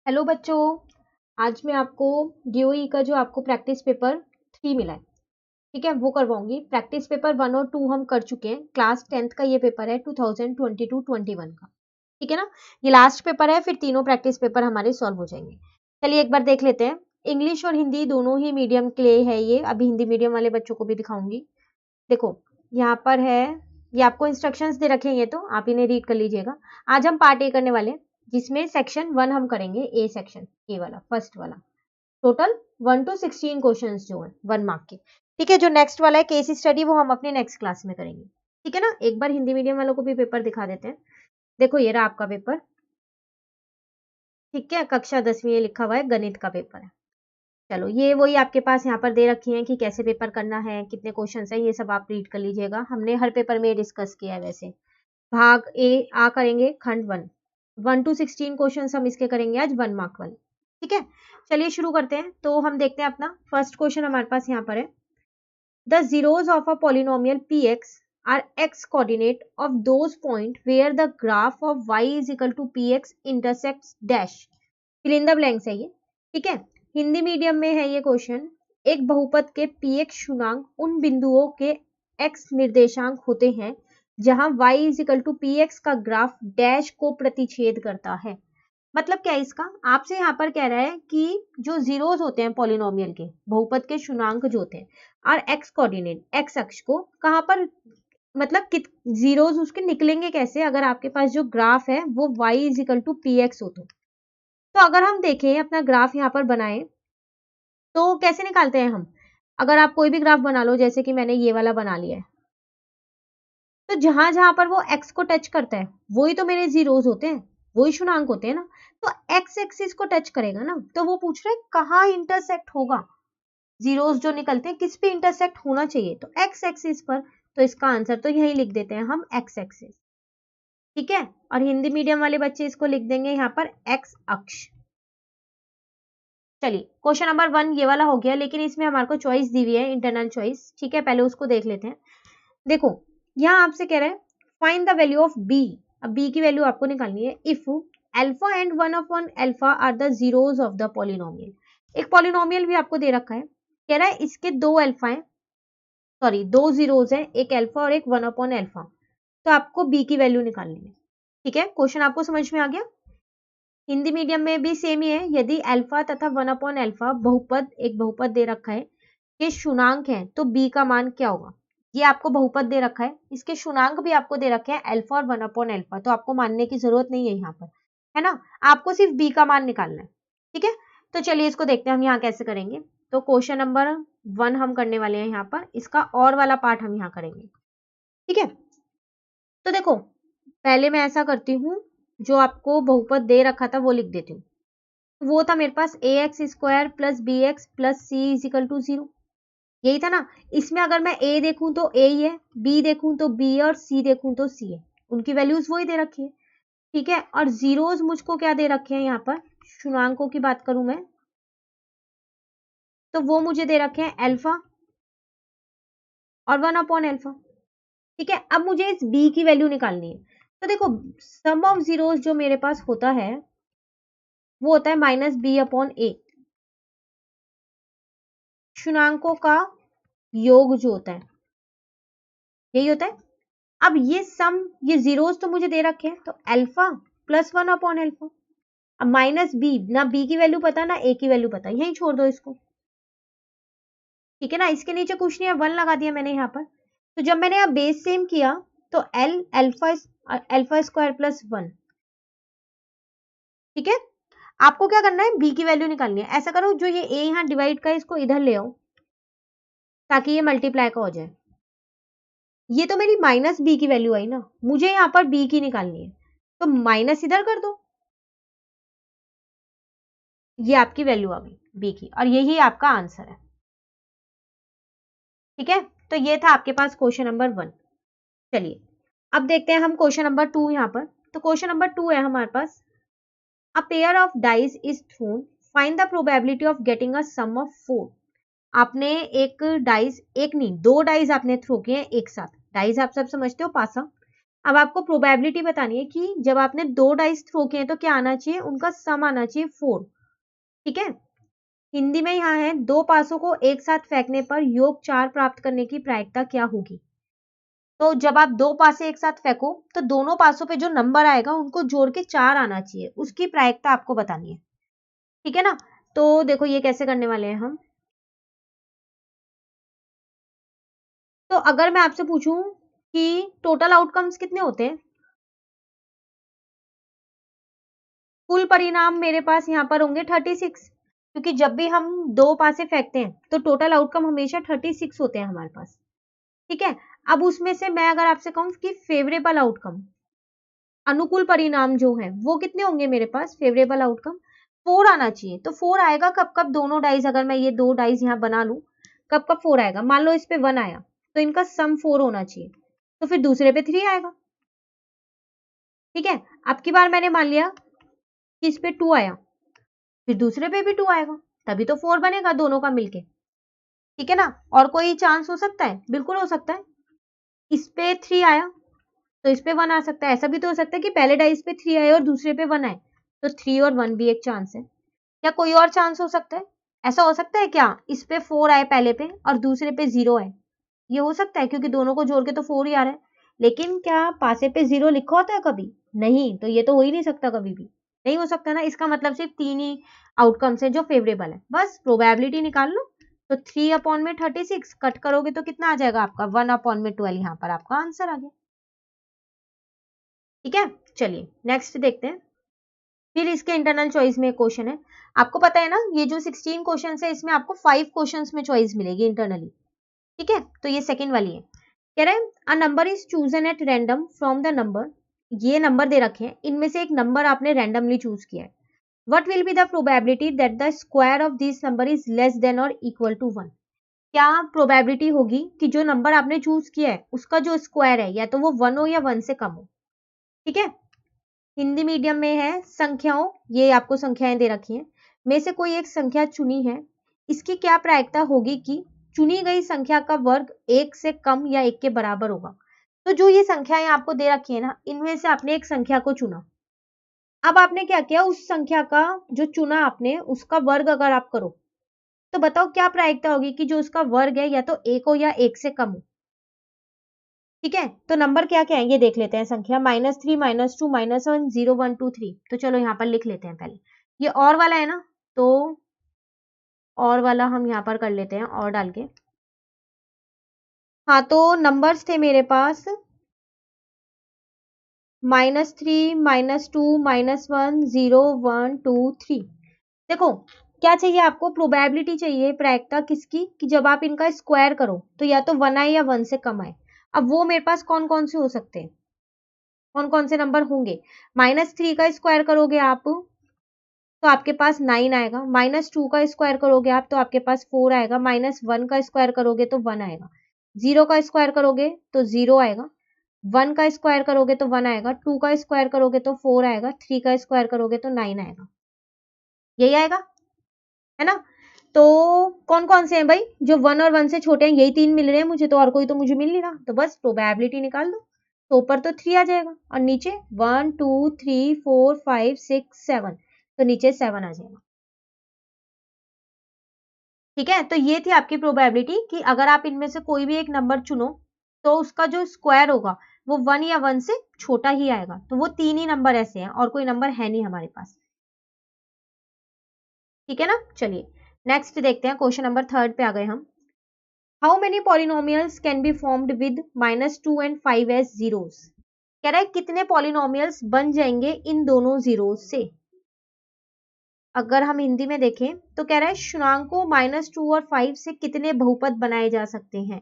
Hello बच्चों, आज मैं आपको डीओई का जो आपको प्रैक्टिस पेपर 3 मिला है, ठीक है, वो करवाऊंगी। प्रैक्टिस पेपर 1 और 2 हम कर चुके हैं। क्लास 10th का ये पेपर है 2022-21 का, ठीक है ना। ये लास्ट पेपर है, फिर तीनों प्रैक्टिस पेपर हमारे सॉल्व हो जाएंगे। चलिए एक बार देख लेते हैं। इंग्लिश और हिंदी दोनों ही मीडियम के लिए है ये। अभी हिंदी मीडियम वाले बच्चों को भी दिखाऊंगी। देखो यहाँ पर है, ये आपको इंस्ट्रक्शंस दे रखे हैं, ये तो आप इन्हें रीड कर लीजिएगा। आज हम पार्ट ए करने वाले हैं, जिसमें सेक्शन 1 हम करेंगे। ए सेक्शन, ए वाला, फर्स्ट वाला। टोटल 1 to 16 क्वेश्चंस जो है 1 मार्क के, ठीक है। जो नेक्स्ट वाला है केस स्टडी, वो हम अपने नेक्स्ट क्लास में करेंगे, ठीक है ना। एक बार हिंदी मीडियम वालों को भी पेपर दिखा देते हैं। देखो ये रहा आपका पेपर, ठीक है। कक्षा 10वीं लिखा हुआ है, गणित का पेपर है। चलो ये वही आपके पास यहाँ पर दे रखी है कि कैसे पेपर करना है, कितने क्वेश्चन है, ये सब आप रीड कर लीजिएगा। हमने हर पेपर में डिस्कस किया है। वैसे भाग ए आ करेंगे, खंड 1 to 16 क्वेश्चन हम इसके करेंगे आज 1 मार्क वाले, ठीक है। चलिए शुरू करते हैं। तो हम देखते हैं अपना फर्स्ट क्वेश्चन हमारे पास यहाँ पर है। The zeros of a polynomial p x are x coordinate of those point where the graph of y is equal to p x intersects dash. Fill in the blanks है ये, ठीक है। Hindi medium में है ये क्वेश्चन। एक बहुपद के पी एक्स शुनांक उन बिंदुओं के एक्स निर्देशांक होते हैं जहां y is equal to p x का ग्राफ डैश को प्रतिच्छेद करता है। मतलब क्या है इसका, आपसे यहाँ पर कह रहा है कि जो जीरोज होते हैं पॉलिनोमियल के, बहुपद के शुनांक जो होते हैं, और एक्स कोऑर्डिनेट, एक्स अक्ष को कहाँ पर, मतलब कित जीरोज उसके निकलेंगे कैसे, अगर आपके पास जो ग्राफ है वो y is equal to p x हो तो अगर हम देखें अपना ग्राफ यहाँ पर बनाए तो कैसे निकालते हैं हम। अगर आप कोई भी ग्राफ बना लो, जैसे कि मैंने ये वाला बना लिया है, तो जहां जहां पर वो x को टच करता है वही तो मेरे जीरोज होते हैं, वही शुनांक होते हैं ना। तो x एक्सिस को टच करेगा ना, तो वो पूछ रहे कहाँ इंटरसेक्ट होगा। जीरोज जो निकलते हैं किस पे इंटरसेक्ट होना चाहिए, तो x एक्सिस पर। तो इसका आंसर तो यही लिख देते हैं हम, x एक्सिस, ठीक है। और हिंदी मीडियम वाले बच्चे इसको लिख देंगे यहाँ पर x अक्ष। चलिए क्वेश्चन नंबर 1 ये वाला हो गया, लेकिन इसमें हमारे को चॉइस दी हुई है, इंटरनल चॉइस, ठीक है। पहले उसको देख लेते हैं। देखो यहाँ आपसे कह रहा है find the value of b। अब b की वैल्यू आपको निकालनी है। If alpha and 1 upon alpha are the zeros of the polynomial. एक पॉलिनोमियल भी आपको दे रखा है, कह रहा है इसके दो अल्फा है, सॉरी दो जीरोज है, एक अल्फा और एक 1 अपॉन अल्फा। तो आपको b की वैल्यू निकालनी है, ठीक है। क्वेश्चन आपको समझ में आ गया। हिंदी मीडियम में भी सेम ही है। यदि अल्फा तथा 1 अपॉन अल्फा बहुपद, एक बहुपद दे रखा है, के शुनांक है, तो b का मान क्या होगा। ये आपको बहुपद दे रखा है, इसके शुनांक भी आपको दे रखे हैं अल्फा और 1 अपॉन अल्फा, तो आपको मानने की जरूरत नहीं है यहाँ पर, है ना। आपको सिर्फ b का मान निकालना है, ठीक है। तो चलिए इसको देखते हैं हम यहाँ कैसे करेंगे। तो क्वेश्चन नंबर 1 हम करने वाले हैं यहाँ पर, इसका और वाला पार्ट हम यहाँ करेंगे, ठीक है। तो देखो पहले मैं ऐसा करती हूँ, जो आपको बहुपद दे रखा था वो लिख देती हूँ। वो था मेरे पास a x square plus b x plus c is equal to 0, यही था ना। इसमें अगर मैं ए देखूं तो ए ही है, बी देखूं तो बी है, और सी देखूं तो सी है। उनकी वैल्यूज वही दे रखी है, ठीक है। और जीरोज मुझको क्या दे रखे हैं यहाँ पर, शुनांकों की बात करूं मैं, तो वो मुझे दे रखे हैं अल्फा और 1 अपॉन अल्फा, ठीक है। अब मुझे इस बी की वैल्यू निकालनी है। तो देखो सम ऑफ जीरोज जो मेरे पास होता है वो होता है माइनस बी अपॉन ए, शुनांकों का योग जो होता है यही होता है। अब ये सम, ये जीरोस तो मुझे दे रखे हैं, तो अल्फा प्लस 1 अपॉन अल्फा। अब माइनस बी, ना बी की वैल्यू पता ना ए की वैल्यू पता, यही छोड़ दो इसको, ठीक है ना। इसके नीचे कुछ नहीं है, 1 लगा दिया मैंने यहाँ पर। तो जब मैंने यहाँ बेस सेम किया तो एल अल्फा स्क्वायर प्लस 1, ठीक है। आपको क्या करना है, बी की वैल्यू निकालनी है। ऐसा करो जो ये ए यहाँ डिवाइड का है इसको इधर ले आओ, ताकि ये मल्टीप्लाई का हो जाए। ये तो मेरी माइनस बी की वैल्यू आई ना, मुझे यहाँ पर बी की निकालनी है, तो माइनस इधर कर दो, ये आपकी वैल्यू आ गई बी की, और यही आपका आंसर है, ठीक है। तो ये था आपके पास क्वेश्चन नंबर 1। चलिए अब देखते हैं हम क्वेश्चन नंबर 2 यहाँ पर। तो क्वेश्चन नंबर 2 है हमारे पास, a pair of dice is thrown, find the probability of getting a sum of 4। आपने एक डाइस, एक नहीं दो डाइस आपने थ्रो किए हैं एक साथ। डाइस आप सब समझते हो, पासा। अब आपको प्रोबेबिलिटी बतानी है कि जब आपने 2 डाइस थ्रो किए तो क्या आना चाहिए, उनका सम आना चाहिए 4। ठीक है, हिंदी में यहाँ है 2 पासों को एक साथ फेंकने पर योग 4 प्राप्त करने की प्रायिकता क्या होगी। तो जब आप 2 पासे एक साथ फेंको तो दोनों पासों पे जो नंबर आएगा उनको जोड़ के 4 आना चाहिए, उसकी प्रायिकता आपको बतानी है। ठीक है ना, तो देखो ये कैसे करने वाले हैं हम। तो अगर मैं आपसे पूछूं कि टोटल आउटकम्स कितने होते हैं, कुल परिणाम मेरे पास यहाँ पर होंगे 36, क्योंकि जब भी हम 2 पासे फेंकते हैं तो टोटल आउटकम हमेशा 36 होते हैं हमारे पास। ठीक है, अब उसमें से मैं अगर आपसे कहूं कि फेवरेबल आउटकम, अनुकूल परिणाम जो है वो कितने होंगे मेरे पास, फेवरेबल आउटकम 4 आना चाहिए। तो 4 आएगा कब कब, दोनों डाइस, अगर मैं ये 2 डाइस यहाँ बना लूं, कब कब 4 आएगा, मान लो इस पे 1 आया तो इनका सम 4 होना चाहिए, तो फिर दूसरे पे 3 आएगा। ठीक है, अब की बार मैंने मान लिया कि इस पे 2 आया, फिर दूसरे पे भी 2 आएगा, तभी तो 4 बनेगा दोनों का मिलके। ठीक है ना, और कोई चांस हो सकता है, बिल्कुल हो सकता है, इस पे 3 आया तो इस पे 1 आ सकता है, ऐसा भी तो हो सकता है कि पहले डाइस पे 3 आए और दूसरे पे 1 आए, तो 3 और 1 भी एक चांस है। क्या कोई और चांस हो सकता है, ऐसा हो सकता है क्या, इस पे 4 आए पहले पे और दूसरे पे 0 आए, ये हो सकता है क्योंकि दोनों को जोड़ के तो 4 ही आ रहा है। लेकिन क्या पासे पे 0 लिखा होता है कभी, नहीं, तो ये तो हो ही नहीं सकता, कभी भी नहीं हो सकता ना। इसका मतलब सिर्फ 3 ही आउटकम्स है जो फेवरेबल है, बस प्रोबेबिलिटी निकाल लो। तो 3 अपॉन में 36 कट करोगे तो कितना आ जाएगा आपका, 1 अपॉन में 12, यहाँ पर आपका आंसर आ गया। ठीक है, चलिए नेक्स्ट देखते हैं। फिर इसके इंटरनल चॉइस में क्वेश्चन है, आपको पता है ना ये जो 16 क्वेश्चन है इसमें आपको 5 क्वेश्चन में चॉइस मिलेगी इंटरनली। ठीक है, तो ये सेकंड वाली है, कह रहे हैं a number is chosen at random from the number, ये नंबर दे रखे हैं, इनमें से एक नंबर आपने रैंडमली चूज किया है, what will be the probability that the square of this number is less than और इक्वल टू 1। क्या प्रोबेबिलिटी होगी कि जो नंबर आपने चूज किया है उसका जो स्क्वायर है या तो वो 1 हो या 1 से कम हो। ठीक है, हिंदी मीडियम में है संख्याओं, ये आपको संख्याएं दे रखी हैं, में से कोई एक संख्या चुनी है, इसकी क्या प्रायिकता होगी कि चुनी गई संख्या का वर्ग 1 से कम या 1 के बराबर होगा। तो जो ये संख्याएं आपको दे रखी है ना, इनमें से आपने एक संख्या को चुना, अब आपने क्या किया, उस संख्या का जो चुना आपने उसका वर्ग अगर आप करो तो बताओ क्या प्रायिकता होगी कि जो उसका वर्ग है या तो 1 हो या 1 से कम हो। ठीक है, तो नंबर क्या क्या है ये देख लेते हैं, संख्या -3 -2 -1 0 1 2 3, तो चलो यहाँ पर लिख लेते हैं पहले, ये और वाला है ना, तो और वाला हम यहाँ पर कर लेते हैं और डाल के। हाँ, तो नंबर्स थे मेरे पास -3 -2 -1 0 1 2 3। देखो क्या चाहिए आपको, प्रोबेबिलिटी चाहिए, प्रायिकता किसकी, कि जब आप इनका स्क्वायर करो तो या तो 1 आए या 1 से कम आए। अब वो मेरे पास कौन कौन से हो सकते हैं, कौन कौन से नंबर होंगे, -3 का स्क्वायर करोगे आप तो आपके पास 9 आएगा, -2 का स्क्वायर करोगे आप तो आपके पास 4 आएगा, -1 का स्क्वायर करोगे तो 1 आएगा, 0 का स्क्वायर करोगे तो 0 आएगा, 1 का स्क्वायर करोगे तो 1 आएगा, 2 का स्क्वायर करोगे तो 4 आएगा, 3 का स्क्वायर करोगे तो 9 आएगा, यही आएगा, है ना। तो कौन कौन से हैं भाई, जो 1 और 1 से छोटे हैं, यही 3 मिल रहे हैं मुझे, तो और कोई तो मुझे मिल नहीं रहा, तो बस प्रोबेबिलिटी निकाल दो, तो ऊपर तो 3 आ जाएगा और नीचे 1 2 3 4 5 6 7, तो नीचे 7 आ जाएगा। ठीक है, तो ये थी आपकी प्रोबेबिलिटी कि अगर आप इनमें से कोई भी एक नंबर चुनो तो उसका जो स्क्वायर होगा वो 1 या 1 से छोटा ही आएगा, तो वो 3 ही नंबर ऐसे हैं और कोई नंबर है नहीं हमारे पास। ठीक है ना, चलिए नेक्स्ट देखते हैं, क्वेश्चन नंबर 3 पे आ गए हम। How many polynomials can be formed with -2 and 5 as zeros, कह रहा है कितने पॉलिनोमियल्स बन जाएंगे इन दोनों जीरोस से। अगर हम हिंदी में देखें तो कह रहा है शुन्याकों -2 और 5 से कितने बहुपद बनाए जा सकते हैं,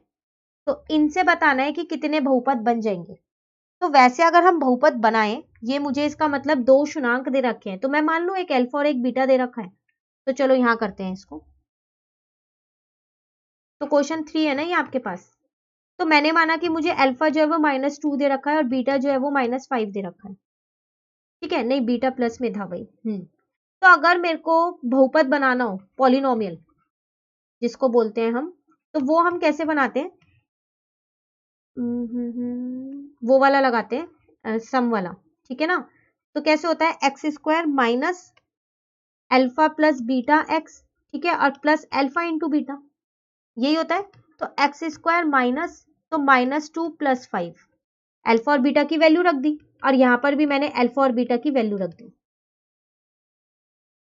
तो इनसे बताना है कि कितने बहुपद बन जाएंगे। तो वैसे अगर हम बहुपद बनाएं, ये मुझे इसका मतलब 2 शुन्याक दे रखे हैं, तो मैं मान लूं एक अल्फा और एक बीटा दे रखा है, तो चलो यहां करते हैं इसको। तो क्वेश्चन 3 है ना ये आपके पास, तो मैंने माना कि मुझे अल्फा जो है वो -2 दे रखा है और बीटा जो है वो -5 दे रखा है। ठीक है, नहीं बीटा प्लस में था भाई। तो अगर मेरे को बहुपद बनाना हो, पॉलिनोमियल जिसको बोलते हैं हम, तो वो हम कैसे बनाते हैं, वो वाला लगाते हैं, सम वाला, ठीक है ना। तो कैसे होता है, x square minus alpha plus beta x, ठीक है, और प्लस अल्फा इंटू बीटा, यही होता है। तो एक्स स्क्वायर माइनस, तो -2 + 5, अल्फा और बीटा की वैल्यू रख दी, और यहां पर भी मैंने अल्फा और बीटा की वैल्यू रख दी,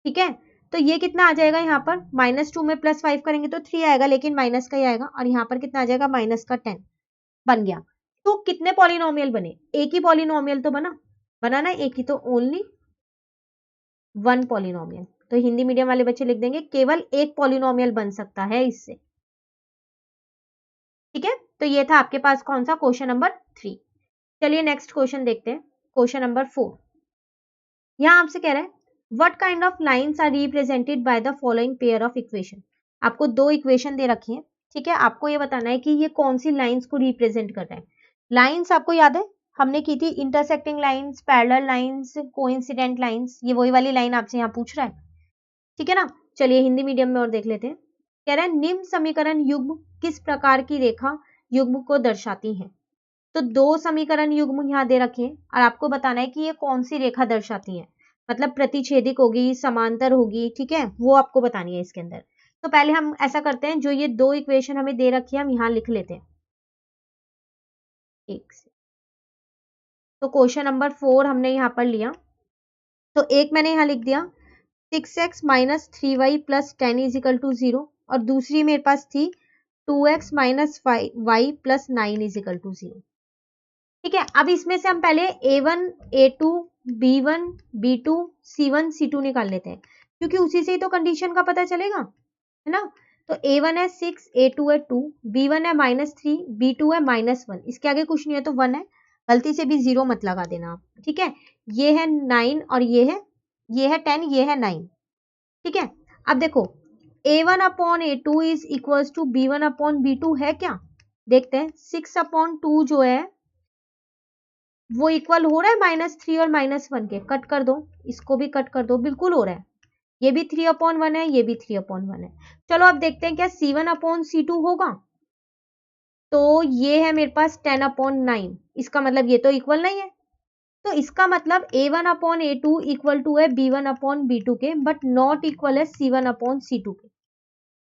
ठीक है। तो ये कितना आ जाएगा, यहाँ पर -2 में +5 करेंगे तो 3 आएगा, लेकिन माइनस का ही आएगा, और यहाँ पर कितना आ जाएगा, -10 बन गया। तो कितने पॉलिनोमियल बने, एक ही पॉलिनोमियल तो बना ना एक ही, तो ओनली 1 पॉलिनोमियल। तो हिंदी मीडियम वाले बच्चे लिख देंगे केवल एक पॉलिनोमियल बन सकता है इससे, ठीक है। तो ये था आपके पास कौन सा, क्वेश्चन नंबर 3। चलिए नेक्स्ट क्वेश्चन देखते हैं, क्वेश्चन नंबर 4। यहां आपसे कह रहा है what kind of lines are represented by the following pair of equation. आपको दो इक्वेशन दे रखी है, ठीक है, आपको ये बताना है कि ये कौन सी लाइंस को रिप्रेजेंट कर रहा है। लाइंस आपको याद है हमने की थी, intersecting lines, parallel lines, coincident lines, ये वही वाली लाइन आपसे यहाँ पूछ रहा है, ठीक है ना। चलिए हिंदी मीडियम में और देख लेते हैं। कह रहा है निम्न समीकरण युग्म किस प्रकार की रेखा युग्म को दर्शाती है। तो दो समीकरण युग्म यहाँ दे रखे हैं, और आपको बताना है कि ये कौन सी रेखा दर्शाती है, मतलब प्रतिच्छेदिक होगी, समांतर होगी, ठीक है, वो आपको बतानी है इसके अंदर। तो पहले हम ऐसा करते हैं, जो ये दो इक्वेशन हमें दे रखी है हम यहाँ लिख लेते हैं एक से। तो क्वेश्चन नंबर 4 हमने यहाँ पर लिया, तो एक मैंने यहाँ लिख दिया 6x - 3y + 10 = 0, और दूसरी मेरे पास थी 2x - 5y + 9 = 0, ठीक है। अब इसमें से हम पहले a1, a2, b1, b2, c1, c2 निकाल लेते हैं, क्योंकि उसी से ही तो कंडीशन का पता चलेगा, है ना। तो a1 है 6, a2 है 2, b1 है -3, b2 है -1, इसके आगे कुछ नहीं है तो 1 है, गलती से भी 0 मत लगा देना आप, ठीक है। ये है 9 और ये है 10, ये है 9, ठीक है। अब देखो a1/a2 is equals to b1/b2 है क्या, देखते हैं। 6/2 जो है वो इक्वल हो रहा है -3 और -1 के, कट कर दो, इसको भी कट कर दो, बिल्कुल हो रहा है। ये भी 3/1 है, ये भी 3/1 है। चलो अब देखते हैं क्या C1/C2 होगा। तो ये है मेरे पास 10/9, इसका मतलब ये तो इक्वल नहीं है, तो इसका मतलब a1/a2 इक्वल टू है b1/b2 के, बट नॉट इक्वल है C1/C2 के।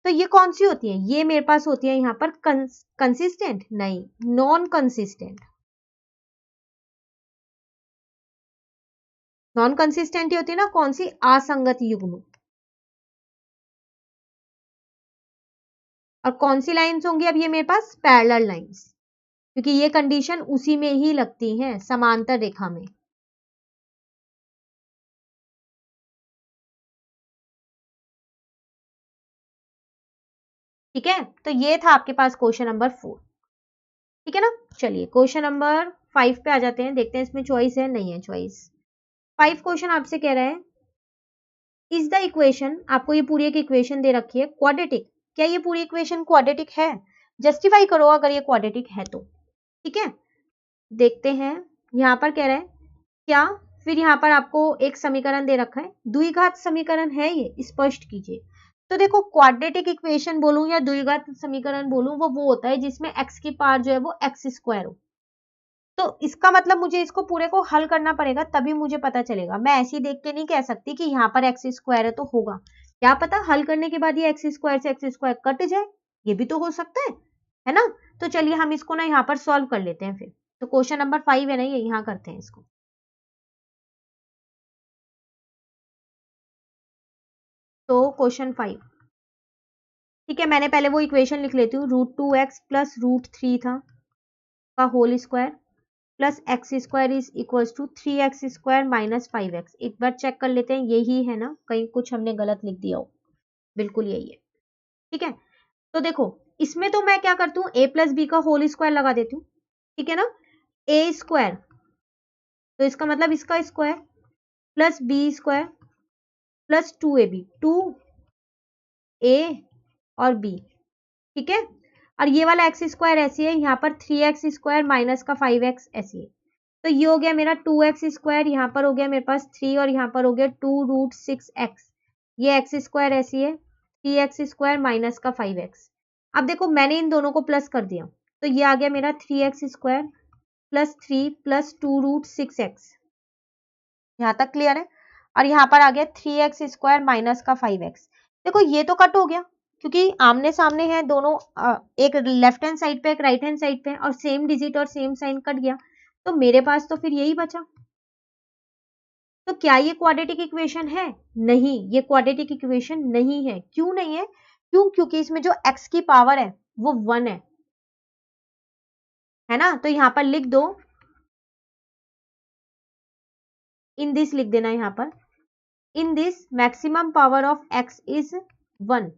तो ये कौन सी होती है, ये मेरे पास होती है यहाँ पर कंसिस्टेंट, नहीं, नॉन कंसिस्टेंट। नॉन कंसिस्टेंट होती है ना, कौन सी, असंगत युग्म। और कौन सी लाइंस होंगी अब ये मेरे पास, पैरेलल लाइंस, क्योंकि ये कंडीशन उसी में ही लगती है, समांतर रेखा में। ठीक है, तो ये था आपके पास क्वेश्चन नंबर 4, ठीक है ना। चलिए क्वेश्चन नंबर 5 पे आ जाते हैं, देखते हैं इसमें चॉइस है, नहीं है चॉइस। 5 क्वेश्चन आपसे कह रहा है इज द इक्वेशन, आपको ये पूरी एक इक्वेशन दे रखी है क्वाड्रेटिक, क्या ये पूरी इक्वेशन क्वाड्रेटिक है, जस्टिफाई करो अगर ये क्वाड्रेटिक है तो, ठीक है। देखते हैं, यहाँ पर कह रहा है क्या, फिर यहाँ पर आपको एक समीकरण दे रखा है, द्विघात समीकरण है ये, स्पष्ट कीजिए। तो देखो क्वाड्रेटिक इक्वेशन बोलूं या द्विघात समीकरण बोलूं, वो होता है जिसमें x की पावर जो है वो x² हो। तो इसका मतलब मुझे इसको पूरे को हल करना पड़ेगा, तभी मुझे पता चलेगा। मैं ऐसे ही देख के नहीं कह सकती कि यहाँ पर x² है तो होगा, क्या पता हल करने के बाद ये x² से x² कट जाए, ये भी तो हो सकता है ना। तो चलिए हम इसको ना यहाँ पर सॉल्व कर लेते हैं फिर। तो क्वेश्चन नंबर 5 है ना, ये यहाँ करते हैं इसको। तो क्वेश्चन 5, ठीक है, मैंने पहले वो इक्वेशन लिख लेती हूँ, √2x + √3 था का whole square plus x² is equals to 3x² - 5x। एक बार चेक कर लेते हैं, यही है ना, कहीं कुछ हमने गलत लिख दिया हो, बिल्कुल यही है, ठीक है। तो देखो इसमें तो मैं क्या करती हूँ, a + b का होल स्क्वायर लगा देती हूँ, ठीक है ना। a² तो इसका मतलब इसका square plus b² plus 2ab, 2a और b, ठीक है। और ये वाला x² ऐसी है, यहाँ पर 3x² माइनस का 5x ऐसी है। तो ये हो गया मेरा 2x², यहाँ पर हो गया मेरे पास 3 और यहाँ पर हो गया 2√6x। ये x² ऐसी है, 3x² माइनस का 5x। अब देखो मैंने इन दोनों को प्लस कर दिया, तो ये आ गया मेरा 3x² प्लस 3 प्लस 2√6x, यहाँ तक क्लियर है। और यहाँ पर आ गया 3x² माइनस का 5x। देखो ये तो कट हो गया क्योंकि आमने सामने है दोनों, एक लेफ्ट हैंड साइड पे एक राइट हैंड साइड पे, और सेम डिजिट और सेम साइन कट गया, तो मेरे पास तो फिर यही बचा। तो क्या ये क्वाड्रेटिक इक्वेशन है? नहीं, ये क्वाड्रेटिक इक्वेशन नहीं है। क्यों नहीं है? क्योंकि इसमें जो x की पावर है वो 1 है ना। तो यहां पर लिख दो, इन दिस लिख देना यहां पर, in this maximum power of x is 1,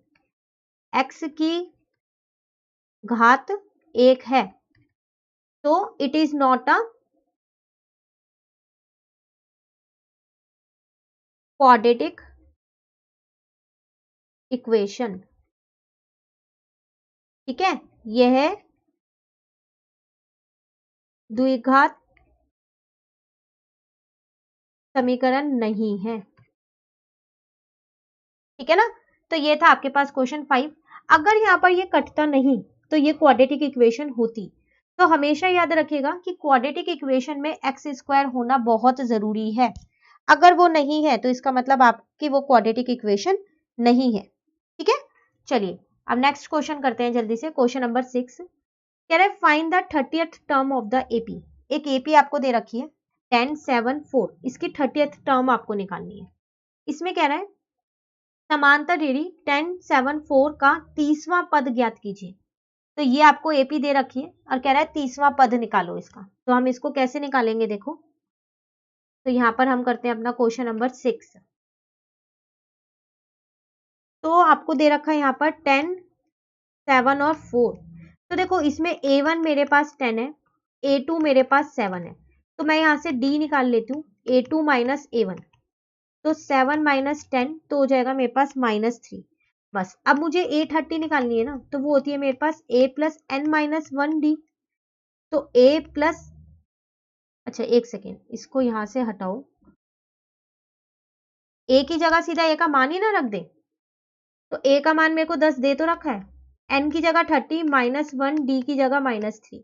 x की घात 1 है, तो it is not a quadratic equation. ठीक है, यह द्विघात समीकरण नहीं है। ठीक है ना। तो ये था आपके पास क्वेश्चन 5। अगर यहाँ पर ये कटता नहीं तो ये क्वाड्रेटिक इक्वेशन होती। तो हमेशा याद रखिएगा कि क्वाड्रेटिक इक्वेशन में x² होना बहुत जरूरी है। अगर वो नहीं है तो इसका मतलब आपकी वो क्वाड्रेटिक इक्वेशन नहीं है। ठीक है, चलिए अब नेक्स्ट क्वेश्चन करते हैं जल्दी से। क्वेश्चन नंबर 6 कह रहा है find the 30th term of the AP. एक एपी आपको दे रखी है 10, 7, 4, इसकी 30th टर्म आपको निकालनी है। इसमें कह रहा है समांतर रेडी 10, 7, 4 का 30वां पद ज्ञात कीजिए। तो ये आपको एपी दे रखी है और कह रहा है 30वां पद निकालो इसका। तो हम इसको कैसे निकालेंगे देखो। तो यहां पर हम करते हैं अपना क्वेश्चन नंबर 6। तो आपको दे रखा है यहाँ पर 10, 7 और 4। तो देखो इसमें a1 मेरे पास 10 है, a2 मेरे पास 7 है, तो मैं यहाँ से d निकाल लेती हूँ, a2 माइनस a1। तो 7 माइनस 10 तो हो जाएगा मेरे पास -3। बस अब मुझे a30 निकालनी है ना, तो वो होती है मेरे पास a plus n minus 1d। तो a प्लस, अच्छा एक सेकेंड, इसको यहां से हटाओ, a की जगह सीधा a का मान ही ना रख दे। तो a का मान मेरे को 10 दे तो रखा है, n की जगह 30 माइनस 1 d की जगह -3।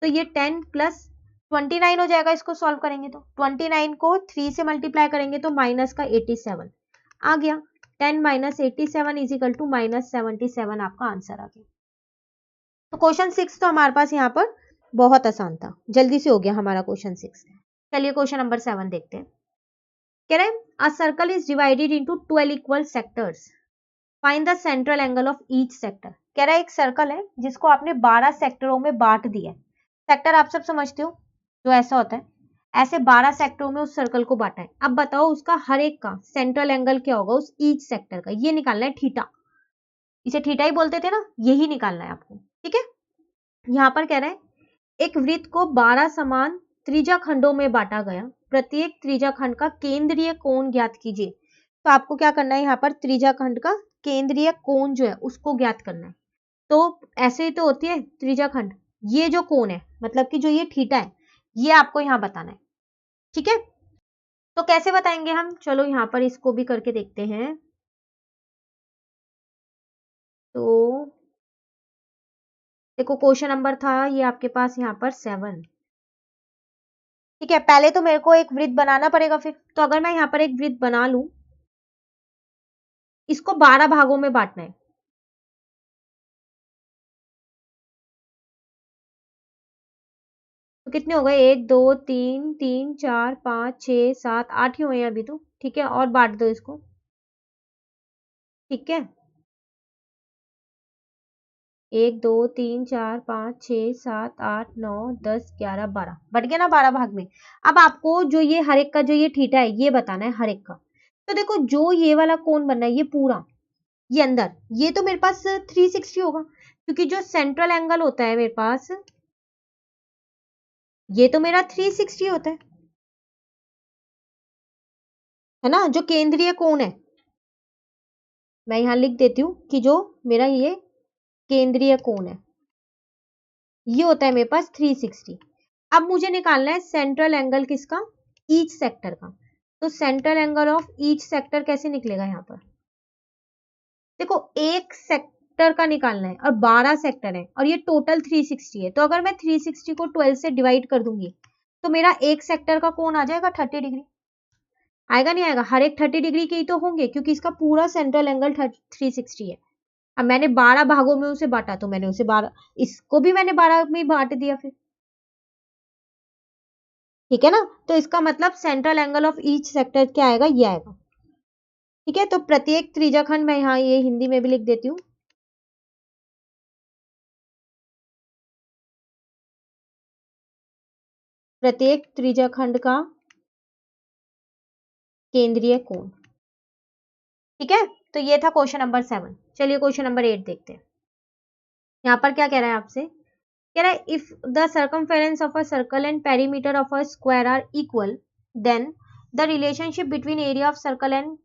तो ये 10 प्लस 29 हो जाएगा। इसको सॉल्व करेंगे तो 29 को 3 से मल्टीप्लाई करेंगे तो माइनस का 87 आ गया। 10 माइनस 87 इज इक्वल टू -77 आपका आंसर आ गया। तो क्वेश्चन 6 तो हमारे पास यहाँ पर बहुत आसान था, जल्दी से हो गया हमारा क्वेश्चन 6। चलिए क्वेश्चन नंबर 7 देखते हैं। कह रहे हैं a circle is divided into 12 equal sectors, find the central angle of each sector. कह रहा है एक सर्कल है जिसको आपने 12 सेक्टरों में बांट दिया है। सेक्टर आप सब समझते हो, जो ऐसा होता है, ऐसे 12 सेक्टरों में उस सर्कल को बांटा है। अब बताओ उसका हर एक का सेंट्रल एंगल क्या होगा उस ईच सेक्टर का। ये निकालना है थीटा, इसे थीटा ही बोलते थे ना, यही निकालना है आपको। ठीक है, यहाँ पर कह रहा है एक वृत्त को 12 समान त्रिज्या खंडों में बांटा गया, प्रत्येक त्रिज्या खंड का केंद्रीय कोण ज्ञात कीजिए। तो आपको क्या करना है, यहाँ पर त्रिज्या खंड का केंद्रीय कोण जो है उसको ज्ञात करना है। तो ऐसे ही तो होती है त्रिज्या खंड, ये जो कोण है मतलब कि जो ये थीटा है, ये आपको यहाँ बताना है। ठीक है, तो कैसे बताएंगे हम, चलो यहाँ पर इसको भी करके देखते हैं। तो देखो क्वेश्चन नंबर था ये आपके पास यहाँ पर 7। ठीक है, पहले तो मेरे को एक वृत्त बनाना पड़ेगा फिर। तो अगर मैं यहाँ पर एक वृत्त बना लूं, इसको 12 भागों में बांटना है। तो कितने हो गए, 1 2 3 3 4 5 6 7 8 ही हुए हैं अभी तो। ठीक है, और बांट दो इसको। ठीक है, 1 2 3 4 5 6 7 8 9 10 11 12 बट गया ना 12 भाग में। अब आपको जो ये हर एक का जो ये थीटा है ये बताना है हर एक का। तो देखो जो ये वाला कोण बनना है ये पूरा, ये अंदर, ये तो मेरे पास 360 होगा, क्योंकि जो सेंट्रल एंगल होता है मेरे पास ये तो मेरा 360 होता है ना, जो केंद्रीय कोण है। मैं यहां लिख देती हूं कि जो मेरा ये केंद्रीय कोण है ये होता है मेरे पास 360। अब मुझे निकालना है सेंट्रल एंगल किसका, ईच सेक्टर का। तो central angle of each sector कैसे निकलेगा यहाँ पर, देखो सेक्टर का निकालना है और 12 सेक्टर है और ये टोटल 360 है, तो अगर मैं 360 को 12 से डिवाइड कर दूंगी तो मेरा एक सेक्टर का कोण आ जाएगा 30 डिग्री। आएगा नहीं आएगा? हर एक 30 डिग्री के ही तो होंगे क्योंकि इसका पूरा सेंट्रल एंगल 360 है। अब मैंने 12 भागों में उसे बांटा तो मैंने उसे 12, इसको भी मैंने 12 में बांट दिया फिर, ठीक है ना। तो इसका मतलब central angle of each sector क्या आएगा? ये आएगा, ठीक है। तो प्रत्येक त्रिज्याखंड मैं यहाँ ये हिंदी में भी लिख देती हूँ। प्रत्येक त्रिज्याखंड का केंद्रीय कोण, ठीक है। तो ये था क्वेश्चन नंबर 7। चलिए क्वेश्चन नंबर 8 देखते हैं। यहाँ पर क्या कह रहा है आपसे? कह रहा है if the circumference of a circle and perimeter of a square are equal then the relationship between area of circle and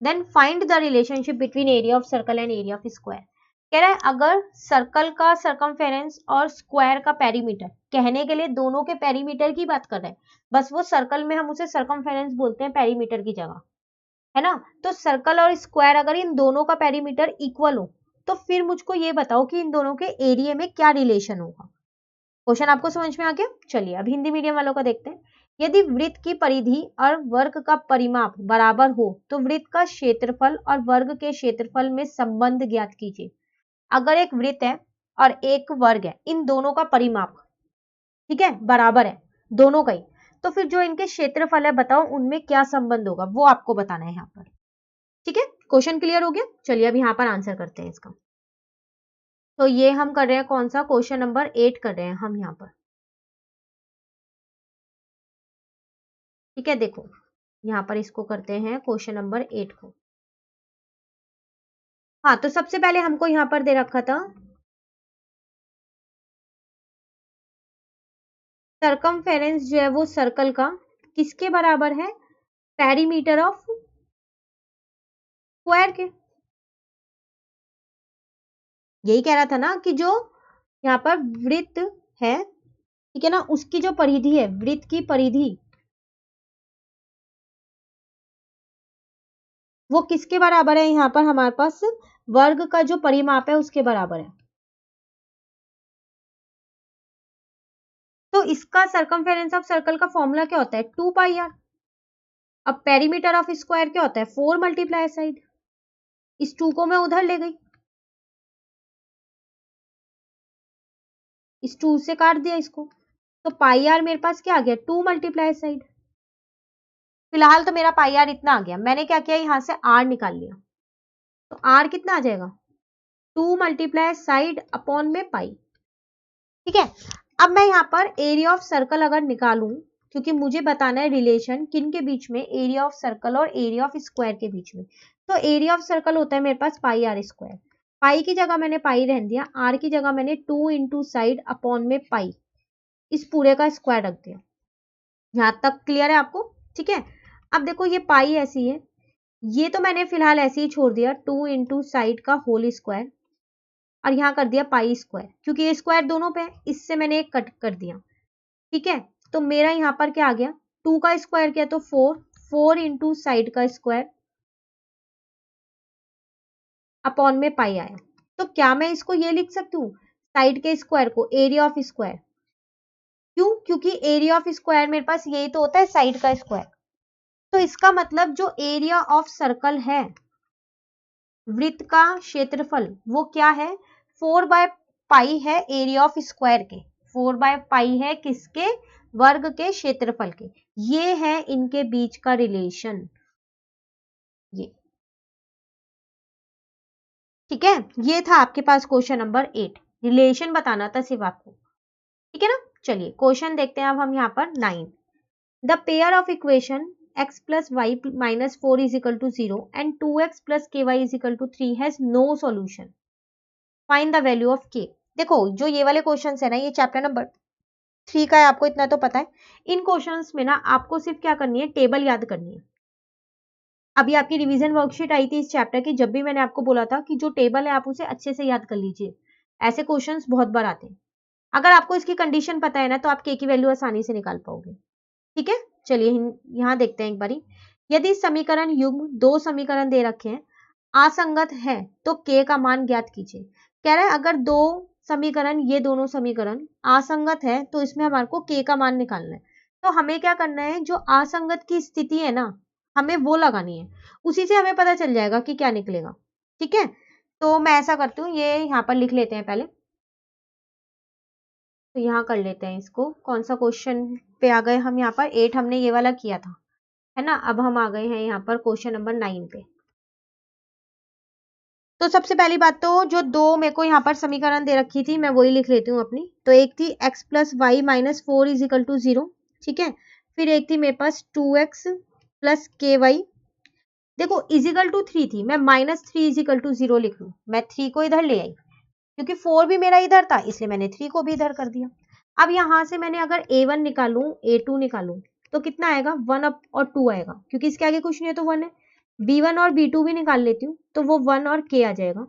then find the relationship between area of circle and area of square. कह रहा है अगर circle का circumference और square का perimeter, कहने के लिए दोनों के पेरीमीटर की बात कर रहे हैं, बस वो सर्कल में हम उसे सर्कमफेरेंस बोलते हैं पेरीमीटर की जगह, है ना। तो सर्कल और स्क्वायर अगर इन दोनों का पेरीमीटर इक्वल हो तो फिर मुझको ये बताओ कि इन दोनों के एरिया में क्या रिलेशन होगा। क्वेश्चन आपको समझ में आ गया? चलिए अब हिंदी मीडियम वालों का देखते हैं। यदि वृत्त की परिधि और वर्ग का परिमाप बराबर हो तो वृत्त का क्षेत्रफल और वर्ग के क्षेत्रफल में संबंध ज्ञात कीजिए। अगर एक वृत्त है और एक वर्ग है, इन दोनों का परिमाप, ठीक है, बराबर है दोनों का ही, तो फिर जो इनके क्षेत्रफल है बताओ उनमें क्या संबंध होगा, वो आपको बताना है यहाँ पर, ठीक है। क्वेश्चन क्लियर हो गया? चलिए अब यहाँ पर आंसर करते हैं इसका। तो ये हम कर रहे हैं कौन सा? क्वेश्चन नंबर 8 कर रहे हैं हम यहाँ पर, ठीक है। देखो यहाँ पर इसको करते हैं क्वेश्चन नंबर 8 को। हाँ, तो सबसे पहले हमको यहाँ पर दे रखा था सर्कमफेरेंस जो है वो सर्कल का किसके बराबर है? पेरीमीटर ऑफ स्क्वायर के। यही कह रहा था ना कि जो यहाँ पर वृत्त है, ठीक है ना, उसकी जो परिधि है, वृत्त की परिधि, वो किसके बराबर है? यहाँ पर हमारे पास वर्ग का जो परिमाप है उसके बराबर है। तो इसका सर्कमफेरेंस ऑफ सर्कल का फॉर्मूला क्या होता है? 2 पाई आर। अब पेरीमीटर ऑफ स्क्वायर क्या होता है? 4 मल्टीप्लाई साइड। इस 2 को मैं उधर ले गई, इस 2 से काट दिया इसको, तो पाई आर मेरे पास क्या आ गया? 2 मल्टीप्लाई साइड। फिलहाल तो मेरा पाई आर इतना आ गया, मैंने क्या किया यहां से आर निकाल लिया, तो आर कितना आ जाएगा? 2 मल्टीप्लाई साइड अपॉन में पाई, ठीक है। अब मैं यहाँ पर एरिया ऑफ सर्कल अगर निकालूं, क्योंकि मुझे बताना है रिलेशन किन के बीच में? एरिया ऑफ सर्कल और एरिया ऑफ स्क्वायर के बीच में। तो एरिया ऑफ सर्कल होता है मेरे पास पाई आर स्क्वायर, पाई की जगह मैंने पाई रहने दिया, आर की जगह मैंने 2 इंटू साइड अपॉन में पाई, इस पूरे का स्क्वायर रख दिया। यहां तक क्लियर है आपको? ठीक है। अब देखो ये पाई ऐसी है, ये तो मैंने फिलहाल ऐसे ही छोड़ दिया, 2 इंटू साइड का होल स्क्वायर, और यहाँ कर दिया पाई स्क्वायर, क्योंकि ये स्क्वायर दोनों पे है, इससे मैंने एक कट कर दिया, ठीक है। तो मेरा यहाँ पर क्या आ गया? 2 का स्क्वायर किया तो 4, 4 इंटू साइड का स्क्वायर अपॉन में पाई आया। तो क्या मैं इसको ये लिख सकती हूँ साइड के स्क्वायर को एरिया ऑफ स्क्वायर? क्यों? क्योंकि एरिया ऑफ स्क्वायर मेरे पास यही तो होता है, साइड का स्क्वायर। तो इसका मतलब जो एरिया ऑफ सर्कल है, वृत्त का क्षेत्रफल, वो क्या है? 4 बाय पाई है एरिया ऑफ स्क्वायर के, 4 बाय पाई है किसके? वर्ग के क्षेत्रफल के। ये है इनके बीच का रिलेशन, ये, ठीक है। ये था आपके पास क्वेश्चन नंबर 8, रिलेशन बताना था सिर्फ आपको, ठीक है ना। चलिए क्वेश्चन देखते हैं अब हम यहाँ पर 9। The pair of equation x plus y minus 4 is equal to 0 and 2x plus ky is equal to 3 has no solution. Find the value of k. देखो जो ये वाले क्वेश्चन है ना, ये चैप्टर नंबर 3 का है, आपको इतना तो पता है। इन क्वेश्चंस में ना आपको सिर्फ क्या करनी है? टेबल याद करनी है। अभी आपकी रिवीजन वर्कशीट आई थी इस चैप्टर की, जब भी मैंने आपको बोला था कि जो टेबल है आप उसे अच्छे से याद कर लीजिए, ऐसे क्वेश्चंस बहुत बार आते हैं। अगर आपको इसकी कंडीशन पता है ना तो आप के की वैल्यू आसानी से निकाल पाओगे, ठीक है। चलिए यहाँ देखते हैं एक बारी। यदि समीकरण युग्म 2 समीकरण दे रखे हैं, असंगत है तो k का मान ज्ञात कीजिए। कह रहा है अगर दो समीकरण, ये दोनों समीकरण असंगत है तो इसमें हमारे को k का मान निकालना है। तो हमें क्या करना है, जो असंगत की स्थिति है ना, हमें वो लगानी है, उसी से हमें पता चल जाएगा कि क्या निकलेगा। ठीक है, तो मैं ऐसा करती हूँ, ये यहाँ पर लिख लेते हैं पहले। तो यहाँ कर लेते हैं इसको, कौन सा क्वेश्चन पे आ गए हम, यहाँ पर 8 हमने ये वाला किया था, है ना। अब हम आ गए हैं यहाँ पर क्वेश्चन नंबर 9 पे। तो सबसे पहली बात तो जो दो मेरे को यहाँ पर समीकरण दे रखी थी, मैं वही लिख लेती हूँ अपनी। तो एक थी x plus y minus 4 is equal to 0, ठीक है। फिर एक थी मेरे पास 2x प्लस के वाई, देखो इजिकल टू 3 थी, मैं माइनस 3 इजिकल टू 0 लिख लूँ। मैं 3 को इधर ले आई क्योंकि 4 भी मेरा इधर था, इसलिए मैंने 3 को भी इधर कर दिया। अब यहाँ से मैंने अगर a1 निकालूं, a2 निकालूं, तो कितना आएगा, 1 अप और 2 आएगा, क्योंकि इसके आगे कुछ नहीं है तो 1 है। b1 और b2 भी निकाल लेती हूँ तो वो 1 और k आ जाएगा।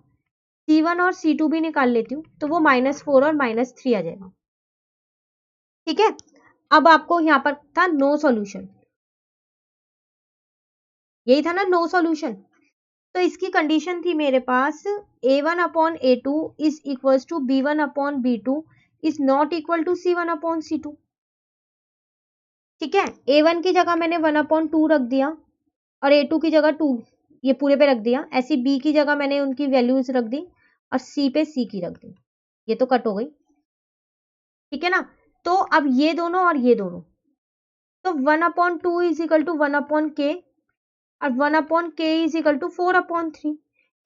c1 और c2 भी निकाल लेती हूँ तो वो -4 और -3 आ जाएगा। ठीक है, अब आपको यहाँ पर था नो सॉल्यूशन, यही था ना नो सॉल्यूशन। तो इसकी कंडीशन थी मेरे पास a1 upon a2 is equal to b1 upon b2 is not equal to c1 upon c2। ठीक है, a1 की जगह मैंने 1 अपॉन 2 रख दिया और a2 की जगह 2 ये पूरे पे रख दिया। ऐसी b की जगह मैंने उनकी वैल्यूज रख दी और c पे c की रख दी, ये तो कट हो गई। ठीक है ना, तो अब ये दोनों और ये दोनों, तो 1 upon 2 is equal to 1 upon k और 1 अपॉन के इज इक्वल टू 4 अपॉन 3।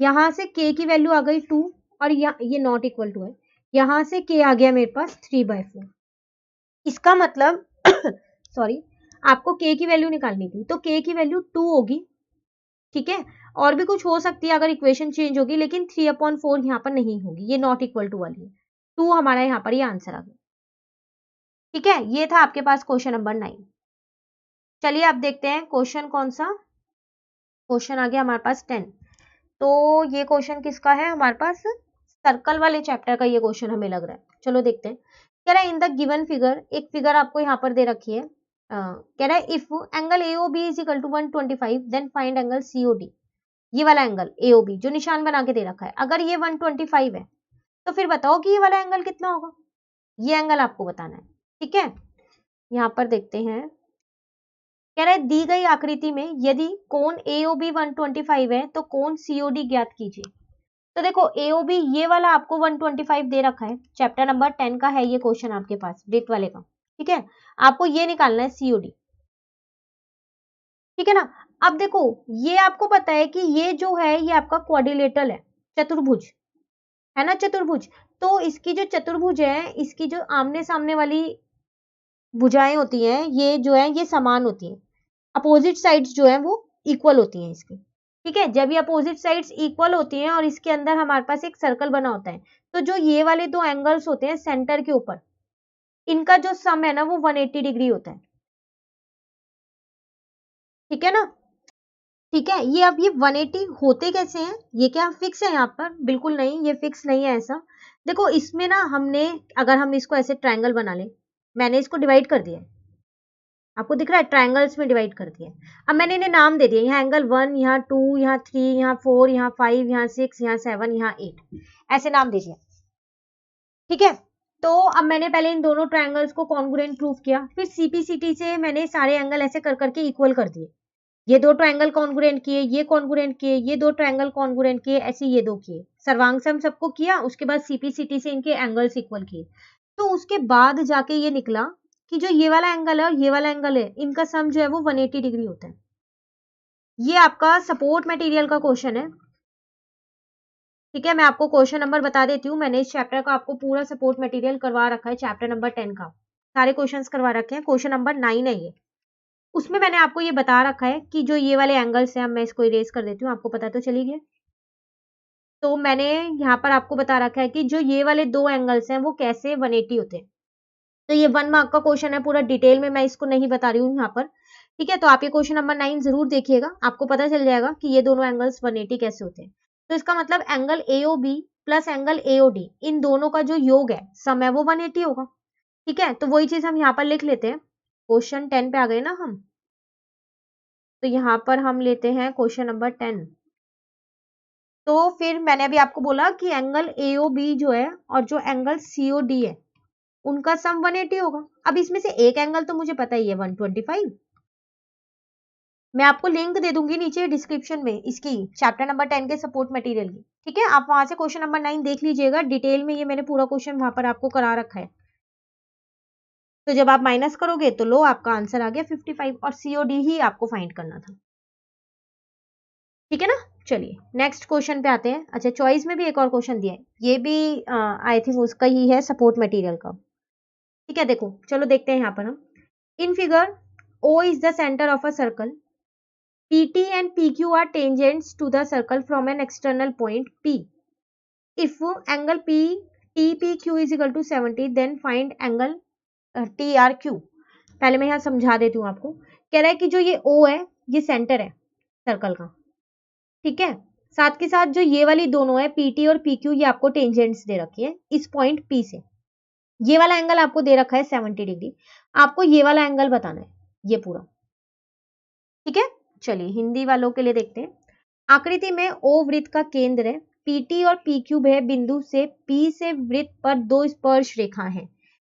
यहां से k की वैल्यू आ गई 2 और ये नॉट इक्वल टू है, यहां से k आ गया मेरे पास 3/4। इसका मतलब सॉरी, आपको k की वैल्यू निकालनी थी, तो k की वैल्यू 2 होगी। ठीक है, और भी कुछ हो सकती है अगर इक्वेशन चेंज होगी, लेकिन 3/4 यहाँ पर नहीं होगी, ये नॉट इक्वल टू वाली है। 2 हमारा यहाँ पर ये आंसर आ गया। ठीक है, ये था आपके पास क्वेश्चन नंबर 9। चलिए अब देखते हैं क्वेश्चन कौन सा, क्वेश्चन आ गया हमारे पास 10। तो ये क्वेश्चन किसका है, हमारे पास सर्कल वाले चैप्टर का ये क्वेश्चन हमें लग रहा है। चलो देखते हैं। कह रहा है इन द गिवन फिगर, एक फिगर आपको यहाँ पर दे रखी है। कह रहा है if angle AOB is equal to 125 then find angle COD। ये वाला एंगल AOB जो निशान बना के दे रखा है, अगर ये 125 है तो फिर बताओ कि ये वाला एंगल कितना होगा, ये एंगल आपको बताना है। ठीक है, यहाँ पर देखते हैं। कह रहा है दी गई आकृति में यदि कोण AOB 125 है तो कोण COD ज्ञात कीजिए। तो देखो AOB ये वाला आपको 125 दे रखा है, चैप्टर नंबर 10 का है ये क्वेश्चन आपके पास, डेट वाले का। ठीक है, आपको ये निकालना है COD। ठीक है ना, अब देखो ये आपको पता है कि ये जो है ये आपका क्वाड्रिलेटरल है, चतुर्भुज है ना, चतुर्भुज। तो इसकी जो चतुर्भुज है, इसकी जो आमने सामने वाली भुजाएं होती हैं, ये जो है ये समान होती हैं, अपोजिट साइड्स जो है वो इक्वल होती हैं इसकी। ठीक है, जब ये अपोजिट साइड्स इक्वल होती हैं और इसके अंदर हमारे पास एक सर्कल बना होता है, तो जो ये वाले दो एंगल्स होते हैं सेंटर के ऊपर, इनका जो सम है ना वो 180 डिग्री होता है। ठीक है ना, ठीक है, ये अब ये 180 होते कैसे हैं, ये क्या फिक्स है यहाँ पर, बिल्कुल नहीं, ये फिक्स नहीं है ऐसा। देखो इसमें ना हमने, अगर हम इसको ऐसे ट्रायंगल बना लें, मैंने इसको डिवाइड कर दिया है, आपको दिख रहा है ट्रायंगल्स में डिवाइड कर दिया है। अब मैंने इन्हें नाम दे दिया, यहाँ एंगल 1, यहाँ 2, यहाँ 3, यहाँ 4, यहाँ 5, यहाँ 6, यहाँ 7, यहाँ 8, ऐसे नाम दे दिया। ठीक है, तो अब मैंने पहले इन दोनों ट्रायंगल्स को कॉन्ग्रुएंट प्रूफ किया, फिर CPCT से मैंने सारे एंगल ऐसे कर करके इक्वल कर दिए। ये दो ट्रायंगल कॉन्ग्रुएंट किए, ये कॉन्ग्रुएंट किए, ये दो ट्रायंगल कॉन्ग्रुएंट किए, ऐसे ये दो किए, सर्वांग सम सबको किया, उसके बाद CPCT से इनके एंगल्स इक्वल किए। तो उसके बाद जाके ये निकला कि जो ये वाला एंगल है और ये वाला एंगल है, इनका सम जो है वो 180 डिग्री होता है। ये आपका सपोर्ट मटेरियल का क्वेश्चन है। ठीक है, मैं आपको क्वेश्चन नंबर बता देती हूँ, मैंने इस चैप्टर का आपको पूरा सपोर्ट मटेरियल करवा रखा है, चैप्टर नंबर 10 का सारे क्वेश्चंस करवा रखे हैं, क्वेश्चन नंबर 9 है ये। उसमें मैंने आपको ये बता रखा है कि जो ये वाले एंगल्स हैं, अब मैं इसको इरेज कर देती हूँ, आपको पता तो चली गया। तो मैंने यहाँ पर आपको बता रखा है कि जो ये वाले दो एंगल्स हैं वो कैसे 180 होते हैं। तो ये 1 मार्क का क्वेश्चन है, पूरा डिटेल में मैं इसको नहीं बता रही हूँ यहाँ पर। ठीक है, तो आप ये क्वेश्चन नंबर 9 जरूर देखिएगा, आपको पता चल जाएगा कि ये दोनों एंगल्स 180 कैसे होते हैं। तो इसका मतलब angle AOB plus angle AOD, इन दोनों का जो योग है, सम है, वो 180 होगा। ठीक है, तो वही चीज हम यहाँ पर लिख लेते हैं। क्वेश्चन 10 पे आ गए ना हम, तो यहाँ पर हम लेते हैं क्वेश्चन नंबर 10। तो फिर मैंने अभी आपको बोला कि एंगल AOB जो है और जो एंगल COD है उनका सम 180 होगा। अब इसमें से एक एंगल तो मुझे पता ही है 125। मैं आपको लिंक दे दूंगी नीचे डिस्क्रिप्शन में इसकी चैप्टर नंबर 10 के सपोर्ट मटेरियल की, ठीक है। आप वहां से क्वेश्चन नंबर 9 देख लीजिएगा, डिटेल में ये मैंने पूरा क्वेश्चन वहां पर आपको करा रखा है। तो जब आप माइनस करोगे तो लो आपका आंसर आ गया 55 और COD ही आपको फाइंड करना था, ठीक है ना। चलिए नेक्स्ट क्वेश्चन पे आते हैं। अच्छा, चॉइस में भी एक और क्वेश्चन दिया है, ये भी आई थिंक उसका ही है, सपोर्ट मटेरियल का, ठीक है। देखो चलो देखते हैं यहाँ पर हम। In figure O is the center of a circle. PT and PQ are tangents to the circle from an external point P. If angle TPQ is equal to 70, then find angle TRQ. पहले मैं यहाँ समझा देती हूँ आपको। कह रहा है कि जो ये O है ये सेंटर है सर्कल का, ठीक है। साथ के साथ जो ये वाली दोनों है PT और PQ ये आपको टेंजेंट्स दे रखी है इस पॉइंट P से। ये वाला एंगल आपको दे रखा है 70 डिग्री, आपको ये वाला एंगल बताना है ये पूरा, ठीक है। चलिए हिंदी वालों के लिए देखते हैं। आकृति में O वृत्त का केंद्र है, PT और PQ है बिंदु से P से वृत्त पर दो स्पर्श रेखा है।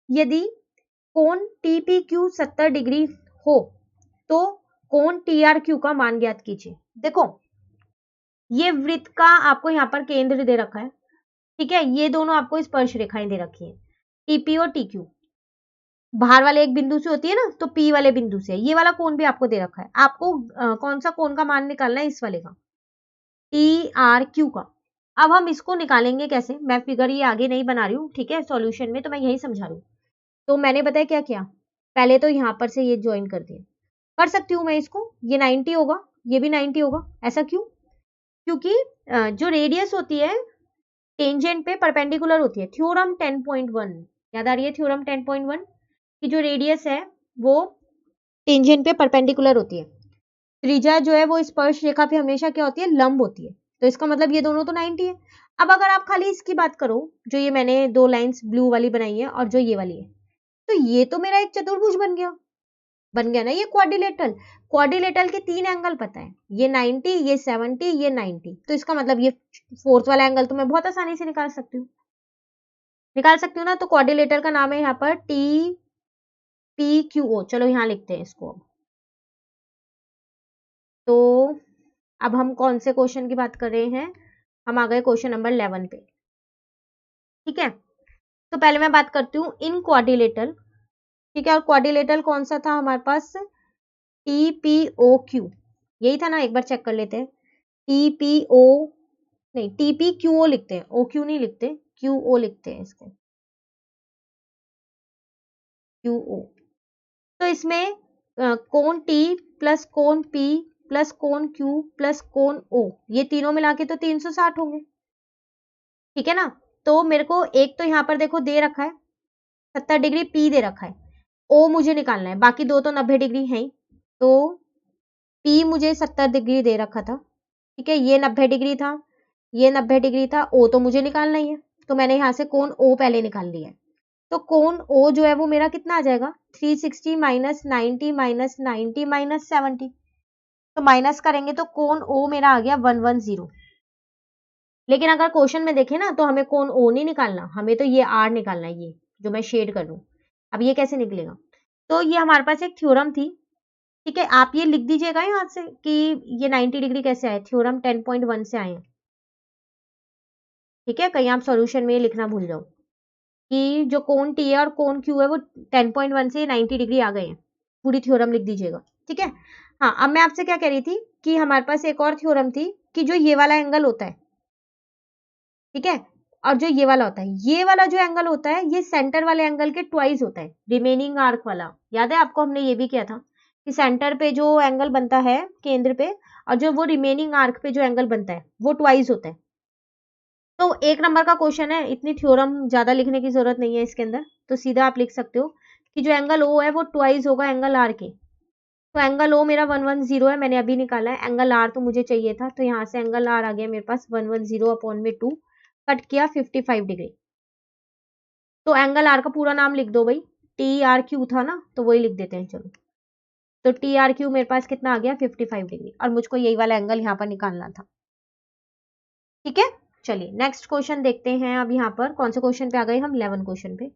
यदि कोण TPQ 70 डिग्री हो तो कोण TRQ का मान ज्ञात कीजिए। देखो ये वृत्त का आपको यहाँ पर केंद्र दे रखा है, ठीक है। ये दोनों आपको स्पर्श रेखाएं दे रखी है, TP और TQ। बाहर वाले एक बिंदु से होती है ना, तो P वाले बिंदु से। ये वाला कोण भी आपको दे रखा है, आपको कौन सा कोण का मान निकालना है, इस वाले का, TRQ का। अब हम इसको निकालेंगे कैसे, मैं फिगर ये आगे नहीं बना रही हूँ, ठीक है, सॉल्यूशन में तो मैं यही समझा रही हूँ। तो मैंने बताया क्या किया, पहले तो यहाँ पर से ये ज्वाइन कर दिया। कर सकती हूँ मैं इसको, ये 90 होगा, ये भी 90 होगा। ऐसा क्यों, क्योंकि जो रेडियस होती है टेंजेंट पे परपेंडिकुलर होती है। थ्योरम 10.1 याद आ रही है, थ्योरम 10.1 की जो रेडियस है वो टेंजेंट पे परपेंडिकुलर होती है। त्रिज्या जो है वो स्पर्श रेखा पे हमेशा क्या होती है, लंब होती है। तो इसका मतलब ये दोनों तो 90 है। अब अगर आप खाली इसकी बात करो, जो ये मैंने दो लाइंस ब्लू वाली बनाई है और जो ये वाली है, तो ये तो मेरा एक चतुर्भुज बन गया ना, ये क्वाड्रिलेटरल। क्वाड्रिलेटरल के 3 एंगल पता है, ये 90, ये 70, ये 90। तो इसका मतलब ये फोर्थ वाला एंगल तो मैं बहुत आसानी से निकाल सकती हूँ ना। तो क्वाड्रिलेटरल का नाम है यहाँ पर TPQO। चलो यहाँ लिखते हैं इसको। तो अब हम कौन से क्वेश्चन की बात कर रहे हैं, हम आ गए क्वेश्चन नंबर 11 पे, ठीक है। तो पहले मैं बात करती हूँ इन क्वाड्रिलेटरल, ठीक है। और क्वाड्रिलेटरल कौन सा था हमारे पास, TPOQ, यही था ना, एक बार चेक कर लेते हैं। TPO नहीं, TPQO लिखते हैं, OQ नहीं लिखते, QO लिखते हैं इसको, QO। तो इसमें कोण T प्लस कोण P प्लस कोण Q प्लस कोण O, ये तीनों मिला के तो 360 होंगे, ठीक है ना। तो मेरे को एक तो यहाँ पर देखो दे रखा है 70 डिग्री P दे रखा है, O मुझे निकालना है, बाकी दो तो 90 डिग्री है ही। तो P मुझे 70 डिग्री दे रखा था, ठीक है, ये 90 डिग्री था, ये 90 डिग्री था, O तो मुझे निकालना ही है। तो मैंने यहाँ से कोण O पहले निकाल लिया है। तो कोण O जो है वो मेरा कितना आ जाएगा, 360 माइनस 90 माइनस 90 माइनस 70। तो माइनस करेंगे तो कोण O मेरा आ गया 110। लेकिन अगर क्वेश्चन में देखें ना, तो हमें कोण O नहीं निकालना, हमें तो ये R निकालना है, ये जो मैं शेड कर दूं। अब ये कैसे निकलेगा, तो ये हमारे पास एक थ्योरम थी, ठीक है। आप ये लिख दीजिएगा यहाँ से कि ये 90 डिग्री कैसे आए, थ्योरम 10.1 से आए हैं, ठीक है। कहीं आप सॉल्यूशन में ये लिखना भूल जाओ कि जो कोण T है और कोण Q है वो 10.1 से 90 डिग्री आ गए हैं, पूरी थ्योरम लिख दीजिएगा, ठीक है। हाँ, अब मैं आपसे क्या कह रही थी कि हमारे पास एक और थ्योरम थी कि जो ये वाला एंगल होता है, ठीक है, और जो ये वाला होता है, ये वाला जो एंगल होता है ये सेंटर वाले एंगल के ट्वाइस होता है, रिमेनिंग आर्क वाला। याद है आपको, हमने ये भी किया था कि सेंटर पे जो एंगल बनता है केंद्र पे, और जो वो रिमेनिंग आर्क पे जो एंगल बनता है वो ट्वाइस होता है। तो एक नंबर का क्वेश्चन है, इतनी थ्योरम ज्यादा लिखने की जरूरत नहीं है इसके अंदर, तो सीधा आप लिख सकते हो कि जो एंगल O है वो ट्वाइस होगा एंगल R के। तो एंगल O मेरा 110 है, मैंने अभी निकाला है। एंगल R तो मुझे चाहिए था, तो यहाँ से एंगल R आ गया मेरे पास 110 अपॉन में 2, कट किया 55 डिग्री। तो एंगल R का पूरा नाम लिख दो भाई, TRQ था ना, तो वही लिख देते हैं चलो। तो TRQ मेरे पास कितना आ गया 55 डिग्री, और मुझको यही वाला एंगल यहाँ पर निकालना था, ठीक है, चलिए नेक्स्ट क्वेश्चन देखते हैं। अब यहाँ पर कौन से क्वेश्चन पे आ गए हम, 11 क्वेश्चन पे।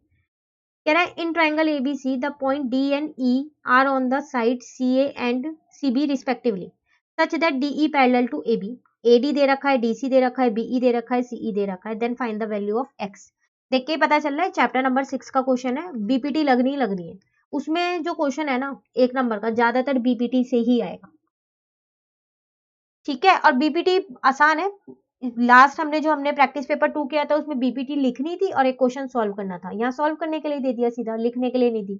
कह रहा है in triangle ABC the point D and E are on the side C A and C B respectively such that D E parallel to A B. A D दे रखा है, डी सी दे रखा है, be दे रखा है, CE दे रखा है, then find the value of x. देख के ही पता चल रहा है चैप्टर नंबर 6 का क्वेश्चन है, बीपीटी लगनी है। उसमें जो क्वेश्चन है ना 1 नंबर का, ज्यादातर बीपीटी से ही आएगा। ठीक है, और बीपीटी आसान है। लास्ट हमने प्रैक्टिस पेपर 2 किया था, उसमें बीपीटी लिखनी थी और एक क्वेश्चन सॉल्व करना था। यहाँ सॉल्व करने के लिए दे दिया सीधा, लिखने के लिए नहीं दी।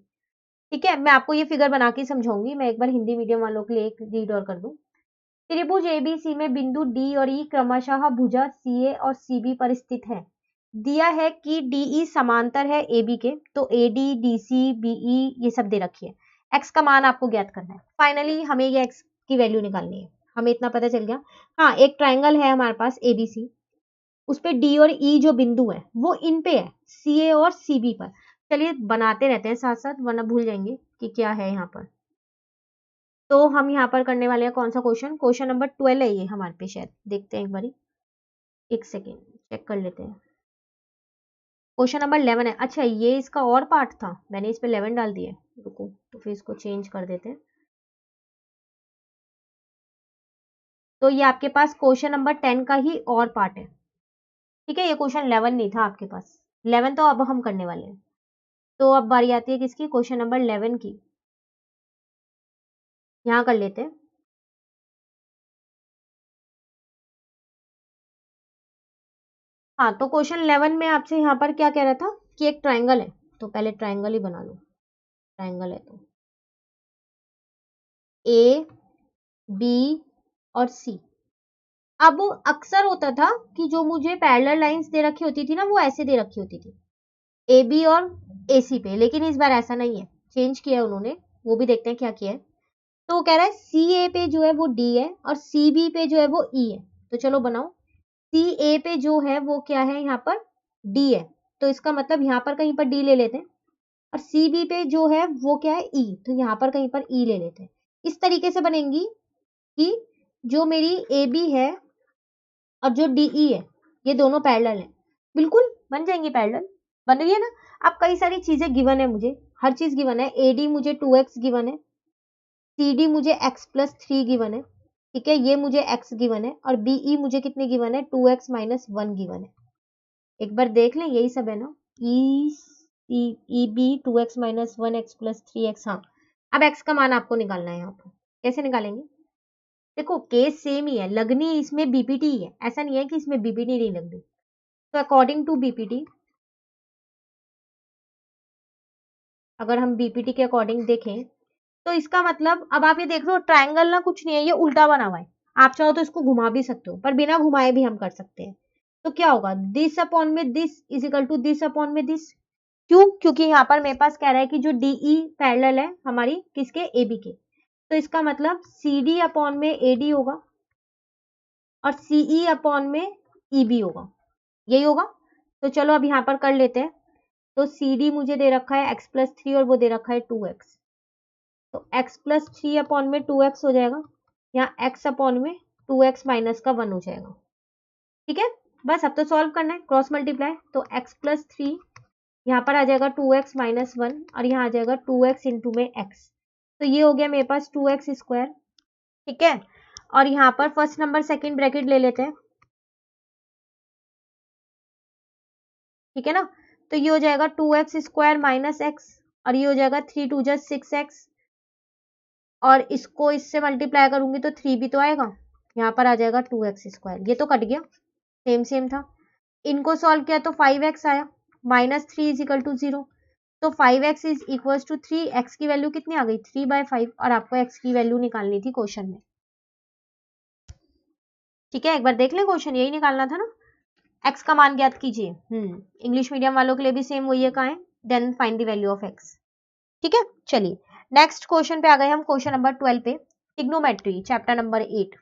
ठीक है, मैं आपको ये फिगर बना के समझाऊंगी। मैं एक बार हिंदी मीडियम वालों के लिए एक रीड और कर दूं। त्रिभुज एबीसी में बिंदु डी और ई क्रमशः भुजा सीए और सीबी पर स्थित है। दिया है कि डीई समांतर है एबी के, तो एडी डीसी बीई ये सब दे रखी है। एक्स का मान आपको ज्ञात करना है। फाइनली हमें ये एक्स की वैल्यू निकालनी है। हमें इतना पता चल गया। हाँ, एक ट्राइंगल है हमारे पास एबीसी, उस पे डी और ई जो बिंदु है वो इन पे है, सीए और सीबी पर। चलिए बनाते रहते हैं साथ साथ, वरना भूल जाएंगे कि क्या है यहाँ पर। तो हम यहाँ पर करने वाले हैं कौन सा क्वेश्चन, क्वेश्चन नंबर 12 है ये हमारे पे शायद। देखते हैं एक बारी, एक सेकेंड चेक कर लेते हैं। क्वेश्चन नंबर 11 है। अच्छा, ये इसका और पार्ट था, मैंने इस पे 11 डाल दिया। रुको, तो फिर इसको चेंज कर देते हैं। तो ये आपके पास क्वेश्चन नंबर 10 का ही और पार्ट है। ठीक है, ये क्वेश्चन 11 नहीं था आपके पास। 11 तो अब हम करने वाले हैं। तो अब बारी आती है किसकी, क्वेश्चन नंबर 11 की। यहाँ कर लेते हैं। हाँ, तो क्वेश्चन 11 में आपसे यहाँ पर क्या कह रहा था कि एक ट्राइंगल है, तो पहले ट्राइंगल ही बना लो। ट्राइंगल है तो ए बी और सी। अब अक्सर होता था कि जो मुझे पैरेलल लाइंस दे रखी होती थी ना, वो ऐसे दे रखी होती थी, ए बी और ए सी पे। लेकिन इस बार ऐसा नहीं है, चेंज किया है उन्होंने। वो भी देखते हैं क्या किया है। तो वो कह रहा है सी ए पे जो है वो डी है और सी बी पे जो है वो ई है। तो चलो बनाओ। सी ए पे जो है वो क्या है, यहाँ पर डी है, तो इसका मतलब यहाँ पर कहीं पर डी ले लेते हैं। और सी बी पे जो है वो क्या है, ई, तो यहाँ पर कहीं पर ई ले लेते हैं। इस तरीके से बनेंगी कि जो मेरी ए बी है और जो डीई है, ये दोनों पैरेलल है। बिल्कुल बन जाएंगी पैरेलल, बन रही है ना। अब कई सारी चीजें गिवन है मुझे, हर चीज गिवन है। एडी मुझे 2x गिवन है, सीडी मुझे x+3 गिवन है। ठीक है, ये मुझे x गिवन है, और बीई मुझे कितने गिवन है, 2x-1 गिवन है। एक बार देख लें, यही सब है ना। E B 2x-1 x+3x। हाँ, अब x का मान आपको निकालना है। यहाँ पर कैसे निकालेंगे, देखो केस सेम ही है, लगनी इसमें बीपीटी है, ऐसा नहीं है कि इसमें बीपीटी नहीं लगनी। तो अकॉर्डिंग टू बीपीटी, अगर हम बीपीटी के अकॉर्डिंग देखें तो इसका मतलब, अब आप ये देख रहे हो ट्राइंगल ना कुछ नहीं है, ये उल्टा बना हुआ है। आप चाहो तो इसको घुमा भी सकते हो, पर बिना घुमाए भी हम कर सकते हैं। तो क्या होगा, दिस अपॉन में this is equal to this upon में दिस। क्यों, क्योंकि यहाँ पर मेरे पास कह रहा है कि जो डीई पैरेलल है हमारी किसके, एबी के। तो इसका मतलब सीडी अपॉन में एडी होगा और सीई अपॉन में ईबी होगा, यही होगा। तो चलो अब यहाँ पर कर लेते हैं। तो CD मुझे दे रखा है x+3 और वो दे रखा है 2x। तो x+3 अपॉन में 2x हो जाएगा, यहाँ x अपॉन में 2x-1 हो जाएगा। ठीक है, बस अब तो सॉल्व करना है, क्रॉस मल्टीप्लाई। तो x+3 यहाँ पर आ जाएगा 2x-1 और यहाँ आ जाएगा 2x इंटू में x। तो ये हो गया मेरे पास 2x²। ठीक है, और यहाँ पर फर्स्ट नंबर सेकंड ब्रैकेट ले लेते हैं। ठीक है ना, तो ये हो जाएगा 2x² - x और ये हो जाएगा 3 2 जा 6x, और इसको इससे मल्टीप्लाई करूंगी तो 3 भी तो आएगा, यहाँ पर आ जाएगा 2x²। ये तो कट गया, सेम सेम था। इनको सॉल्व किया तो 5x आया, -3 = 0। तो 5x = 3, x की वैल्यू कितनी आ गई, 3/5, और आपको x की वैल्यू निकालनी थी क्वेश्चन में। ठीक है, एक बार देख लें, क्वेश्चन यही निकालना था ना। x का मान ज्ञात कीजिए। इंग्लिश मीडियम वालों के लिए भी सेम वही है, कहाँ है, then find the value of x। ठीक है, चलिए नेक्स्ट क्वेश्चन पे आ गए हम, क्वेश्चन नंबर 12 पे। Trigonometry chapter number 8।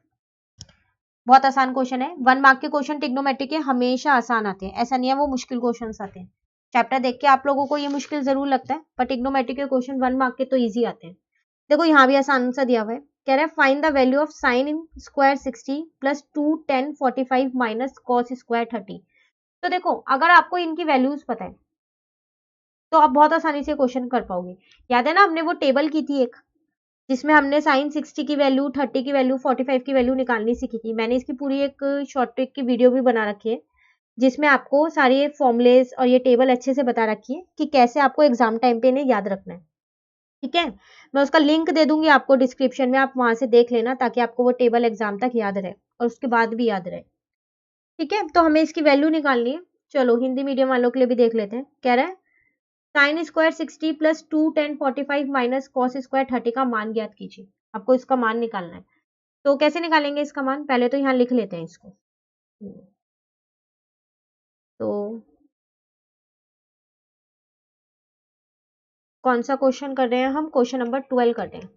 बहुत आसान क्वेश्चन है। 1 मार्क के क्वेश्चन टिग्नोमेट्री के हमेशा आसान आते हैं, ऐसा नहीं है वो मुश्किल क्वेश्चन आते हैं। चैप्टर देख के आप लोगों को ये मुश्किल जरूर लगता है, पर टिग्नोमेट्री के क्वेश्चन 1 मार्क के तो ईजी आते हैं। देखो यहाँ भी आसान सा दिया हुआ है। कह रहा है find the value of sine in square 60 plus 2 10 45 minus cos square 30। तो देखो अगर आपको इनकी वैल्यूज पता है तो आप बहुत आसानी से क्वेश्चन कर पाओगे। याद है ना हमने वो टेबल की थी एक, जिसमें हमने साइन 60 की वैल्यू, 30 की वैल्यू, 45 की वैल्यू निकालनी सीखी थी। मैंने इसकी पूरी एक शॉर्ट ट्रिक की वीडियो भी बना रखी है, जिसमें आपको सारे फॉर्मुलेस और ये टेबल अच्छे से बता रखी है कि कैसे आपको एग्जाम टाइम पे इन्हें याद रखना है। ठीक है, मैं उसका लिंक दे दूंगी आपको डिस्क्रिप्शन में, आप वहां से देख लेना ताकि आपको वो टेबल एग्जाम तक याद रहे और उसके बाद भी याद रहे। ठीक है, तो हमें इसकी वैल्यू निकालनी है। चलो हिंदी मीडियम वालों के लिए भी देख लेते हैं। कह रहा है sine square 60 plus 2 10 45 minus cos square 30 का मान ज्ञात कीजिए। आपको इसका मान निकालना है। तो कैसे निकालेंगे इसका मान, पहले तो यहाँ लिख लेते हैं इसको। तो कौन सा क्वेश्चन कर रहे हैं हम, क्वेश्चन नंबर 12 कर रहे हैं।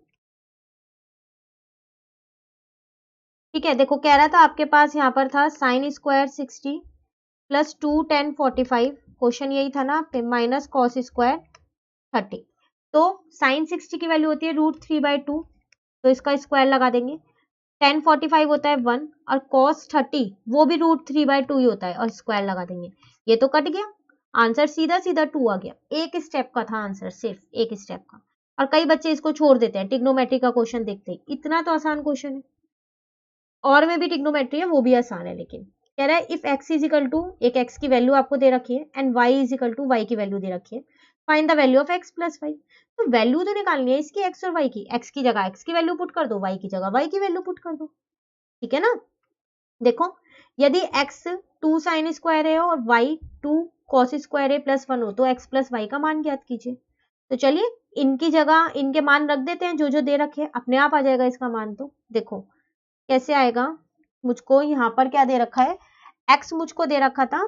ठीक है, देखो कह रहा था आपके पास यहाँ पर था साइन स्क्वायर 60 प्लस 2 10 45, क्वेश्चन यही था ना आपके, माइनस कॉस स्क्वायर 30। तो साइन 60 की वैल्यू होती है √3/2, तो इसका स्क्वायर लगा देंगे। 10 45 होता है 1 और cos 30 वो भी √3/2 ही होता है और स्क्वायर लगा देंगे। ये तो कट गया, आंसर सीधा सीधा 2 आ गया। एक स्टेप का था आंसर, सिर्फ एक स्टेप का। और कई बच्चे इसको छोड़ देते हैं ट्रिग्नोमेट्री का क्वेश्चन देखते ही, इतना तो आसान क्वेश्चन है। और में भी ट्रिग्नोमेट्री है, वो भी आसान है। लेकिन कह रहा है if x is equal to, एक x की वैल्यू आपको दे रखी है and y is equal to, y की वैल्यू दे रखी है, find the value of x plus y. तो वैल्यू तो निकालनी है इसकी x और y की। x की जगह x की वैल्यू पुट कर दो, y की जगह y की वैल्यू पुट कर दो। ठीक है ना, देखो यदि x 2 साइन स्क्वायर है और y 2 कॉस स्क्वायर है प्लस 1 हो तो x प्लस वाई का मान ज्ञात कीजिए। तो चलिए इनकी जगह इनके मान रख देते हैं, जो जो दे रखे हैं अपने आप आ जाएगा इसका मान। तो देखो कैसे आएगा, मुझको यहाँ पर क्या दे रखा है, x मुझको दे रखा था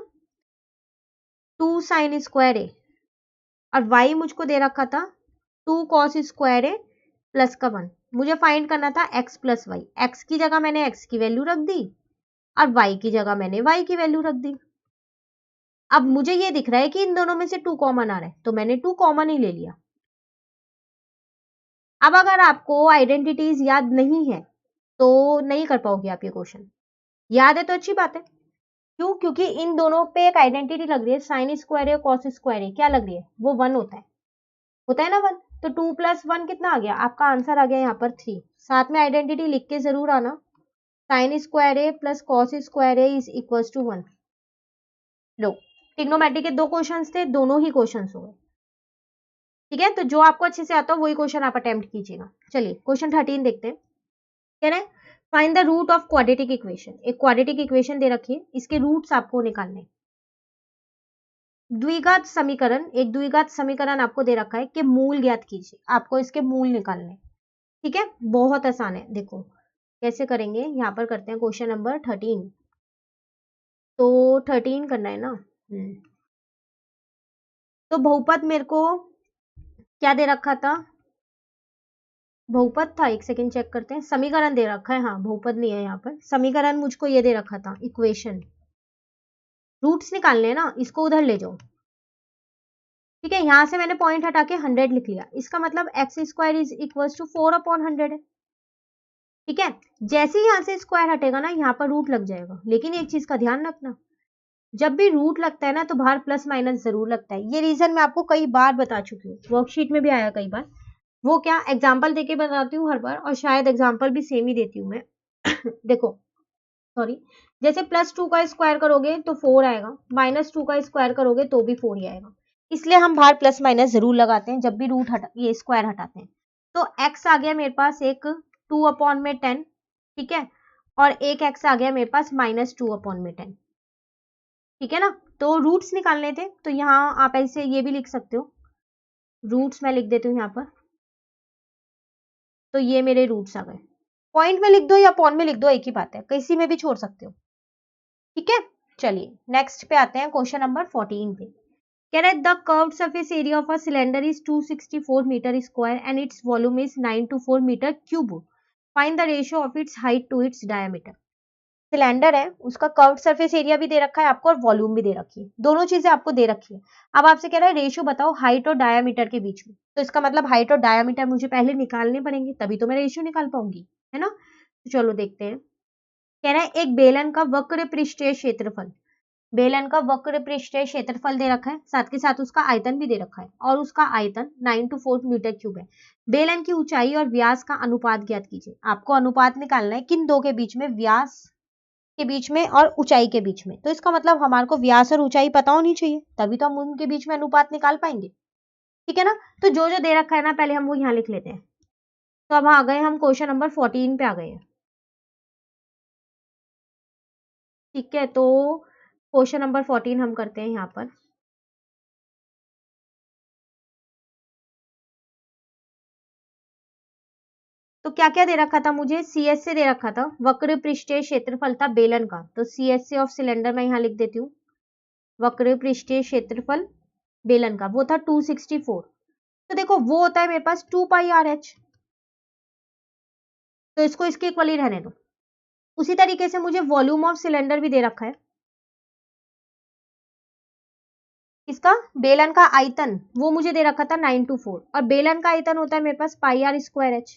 2 साइन स्क्वायर है और y मुझको दे रखा था 2 कॉस स्क्वायर है प्लस का 1। मुझे फाइंड करना था x प्लस वाई। x की जगह मैंने x की वैल्यू रख दी और y की जगह मैंने y की वैल्यू रख दी। अब मुझे ये दिख रहा है कि इन दोनों में से 2 कॉमन आ रहा है, तो मैंने 2 कॉमन ही ले लिया। अब अगर आपको आइडेंटिटीज याद नहीं है तो नहीं कर पाओगे आप ये क्वेश्चन। याद है तो अच्छी बात है, क्यों, क्योंकि इन दोनों पे एक आइडेंटिटी लग रही है, साइन स्क्वायर है कॉस स्क्वायर है, क्या लग रही है, वो 1 होता है ना 1। तो 2 + 1 कितना आ गया, आपका आंसर आ गया यहाँ पर 3। साथ में आइडेंटिटी लिख के जरूर आना, साइन स्क्वायर है प्लस कॉस स्क्वायर है इज इक्वल टू 1। लो ट्रिग्नोमेट्री के 2 क्वेश्चन थे, दोनों ही क्वेश्चन हो गए। ठीक है, तो जो आपको अच्छे से आता हो वही क्वेश्चन आप अटेम्प्ट कीजिएगा। चलिए क्वेश्चन 13 देखते हैं। कह रहे हैं find the root of quadratic equation. एक क्वाड्रेटिक इक्वेशन दे रखी है, इसके रूट्स आपको निकालने। द्विघात समीकरण, एक द्विघात समीकरण आपको दे रखा है कि मूल ज्ञात कीजिए, आपको इसके मूल निकालने। ठीक है, बहुत आसान है। देखो कैसे करेंगे, यहाँ पर करते हैं क्वेश्चन नंबर 13। तो 13 करना है ना। तो बहुपद मेरे को क्या दे रखा था, बहुपद था, एक सेकंड चेक करते हैं। समीकरण दे रखा है, हाँ बहुपद नहीं है यहाँ पर, समीकरण मुझको ये दे रखा था इक्वेशन। रूट्स निकालने हैं ना, इसको उधर ले जाओ। ठीक है, यहां से मैंने पॉइंट हटा के 100 लिख लिया, इसका मतलब x² इज इक्वल टू 4/100 है। ठीक है, जैसे ही यहां से स्क्वायर हटेगा ना, यहाँ पर रूट लग जाएगा। लेकिन एक चीज का ध्यान रखना, जब भी रूट लगता है ना तो बाहर प्लस माइनस जरूर लगता है। ये रीजन मैं आपको कई बार बता चुकी हूँ, वर्कशीट में भी आया कई बार। वो क्या, एग्जाम्पल देके बताती हूँ हर बार, और शायद एग्जाम्पल भी सेम ही देती हूँ मैं। देखो सॉरी, जैसे +2 का स्क्वायर करोगे तो 4 आएगा, -2 का स्क्वायर करोगे तो भी 4 ही आएगा। इसलिए हम बाहर प्लस माइनस जरूर लगाते हैं जब भी रूट हटा, ये स्क्वायर हटाते हैं। तो x आ गया मेरे पास एक 2/10। ठीक है, और एक x आ गया मेरे पास -2/10। ठीक है ना, तो रूट्स निकालने थे, तो यहाँ आप ऐसे ये भी लिख सकते हो, रूट्स मैं लिख देती हूँ यहाँ पर। तो ये मेरे रूट्स आ गए, पॉइंट में लिख दो या अपॉन में लिख दो, एक ही बात है, किसी में भी छोड़ सकते हो। ठीक है, चलिए नेक्स्ट पे आते हैं, क्वेश्चन नंबर 14 पे। कह रहा है the curved surface area of a cylinder is 264 metre square and its volume is 924 metre cube. Find the ratio of its height to its diameter. Cylinder है उसका कर्व्ड सरफेस एरिया भी दे रखा है आपको और वॉल्यूम भी दे रखी है, दोनों चीजें आपको दे रखी है। अब आपसे कह रहा है रेशियो बताओ हाइट और डायामीटर के बीच में, तो इसका मतलब हाइट और डायामीटर मुझे पहले निकालने पड़ेंगे तभी तो मैं रेशियो निकाल पाऊंगी, है ना। तो चलो देखते हैं। कह रहा है एक बेलन का वक्र पृष्ठीय क्षेत्रफल, बेलन का वक्र पृष्ठीय क्षेत्रफल दे रखा है, साथ के साथ उसका आयतन भी दे रखा है और उसका आयतन 9 to 4 मीटर क्यूब है। बेलन की ऊंचाई और व्यास का अनुपात ज्ञात कीजिए। आपको अनुपात निकालना है किन दो के बीच में, व्यास के बीच में और ऊंचाई के बीच में। तो इसका मतलब हमारे को व्यास और ऊंचाई पता होनी चाहिए तभी तो हम उनके बीच में अनुपात निकाल पाएंगे, ठीक है ना। तो जो जो दे रखा है ना पहले हम वो यहाँ लिख लेते हैं। तो अब आ गए हम क्वेश्चन नंबर 14 पे आ गए हैं, ठीक है। तो क्वेश्चन नंबर 14 हम करते हैं यहाँ पर। तो क्या क्या दे रखा था मुझे, सीएस से दे रखा था, वक्र पृष्ठीय क्षेत्रफल था बेलन का, तो सीएस से ऑफ सिलेंडर मैं यहाँ लिख देती हूँ, वक्र पृष्ठीय क्षेत्रफल बेलन का वो था 264। तो देखो वो होता है मेरे पास 2πRh, तो इसको इसके इक्वल ही रहने दो। उसी तरीके से मुझे वॉल्यूम ऑफ सिलेंडर भी दे रखा है, इसका बेलन का आयतन वो मुझे दे रखा था 9 to 4 और बेलन का आयतन होता है मेरे पास πr²h,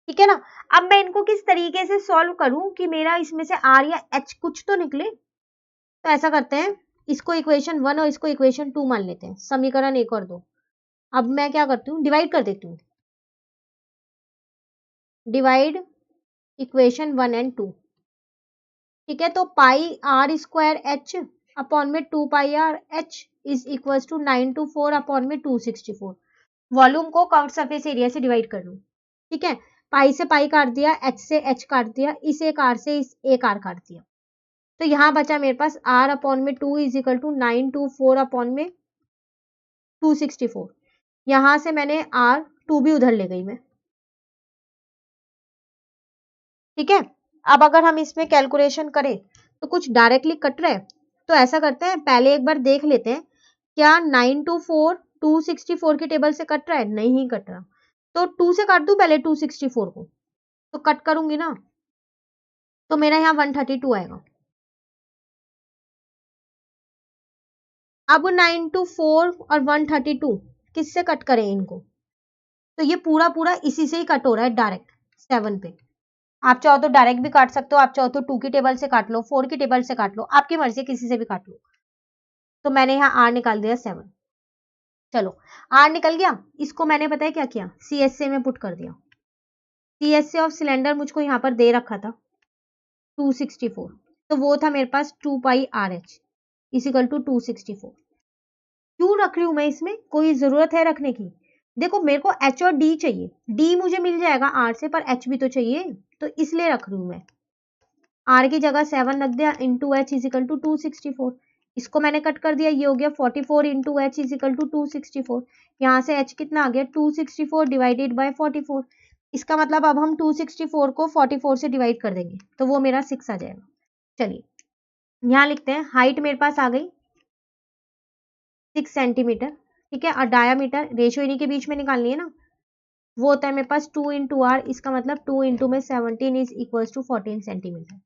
ठीक है ना। अब मैं इनको किस तरीके से सॉल्व करूं कि मेरा इसमें से r या h कुछ तो निकले। तो ऐसा करते हैं, इसको इक्वेशन 1 और इसको इक्वेशन 2 मान लेते हैं, समीकरण 1 और 2। अब मैं क्या करती हूँ, डिवाइड कर देती हूँ, डिवाइड इक्वेशन 1 एंड 2, ठीक है। तो πr²h अपॉन में 2πRh is equal to 9 to 4 upon में 264। वॉल्यूम को कर्व्ड सरफेस एरिया से डिवाइड कर लूं, ठीक है। पाई से पाई काट दिया, h से h काट दिया, इस एक r से इस एक r काट दिया, तो यहाँ बचा मेरे पास r अपॉन में 2 is equal to 9 to 4 upon में 264। यहां से मैंने r2 भी उधर ले गई मैं, ठीक है। अब अगर हम इसमें कैलकुलेशन करें तो कुछ डायरेक्टली कट रहा है, तो ऐसा करते हैं पहले एक बार देख लेते हैं क्या 9 to 4 264 की टेबल से कट रहा है, नहीं कट रहा। तो 2 से काट दूं पहले 264 को, तो कट करूंगी ना तो मेरा यहाँ 132 आएगा। अब 9 to 4 और 132 किससे कट करें इनको, तो ये पूरा पूरा इसी से ही कट हो रहा है डायरेक्ट 7 पे। आप चाहो तो डायरेक्ट भी काट सकते हो, आप चाहो तो 2 की टेबल से काट लो, 4 की टेबल से काट लो, आपकी मर्जी किसी से भी काट लो। तो मैंने यहाँ आर निकाल दिया 7। चलो आर निकल गया, इसको मैंने पता है क्या किया, सीएसए में पुट कर दिया। सीएसए ऑफ सिलेंडर मुझको यहाँ पर दे रखा था 264, तो वो था मेरे पास 2πRh इजिकल टू 264। क्यों रख रही हूं मैं इसमें, कोई जरूरत है रखने की। देखो मेरे को एच और डी चाहिए, डी मुझे मिल जाएगा आर से, पर एच भी तो चाहिए, तो इसलिए रख रही हूं मैं। आर की जगह 7 रख दिया, इंटू एच इजिकल टू 264। इसको मैंने कट कर दिया, ये हो गया 44 इंटू एच इजिकल टू 264। यहाँ से एच कितना आ गया 264 डिवाइडेड बाय 44। इसका मतलब अब हम 264 को 44 से डिवाइड कर देंगे तो वो मेरा 6 आ जाएगा। चलिए यहाँ लिखते हैं, हाइट मेरे पास आ गई 6 सेंटीमीटर, ठीक है। और डायामीटर रेशियो इन्हीं के बीच में निकालनी है ना, वो होता है मेरे पास 2 इंटू आर, इसका मतलब 2 इंटू में 17 is equal to 14 centimetre.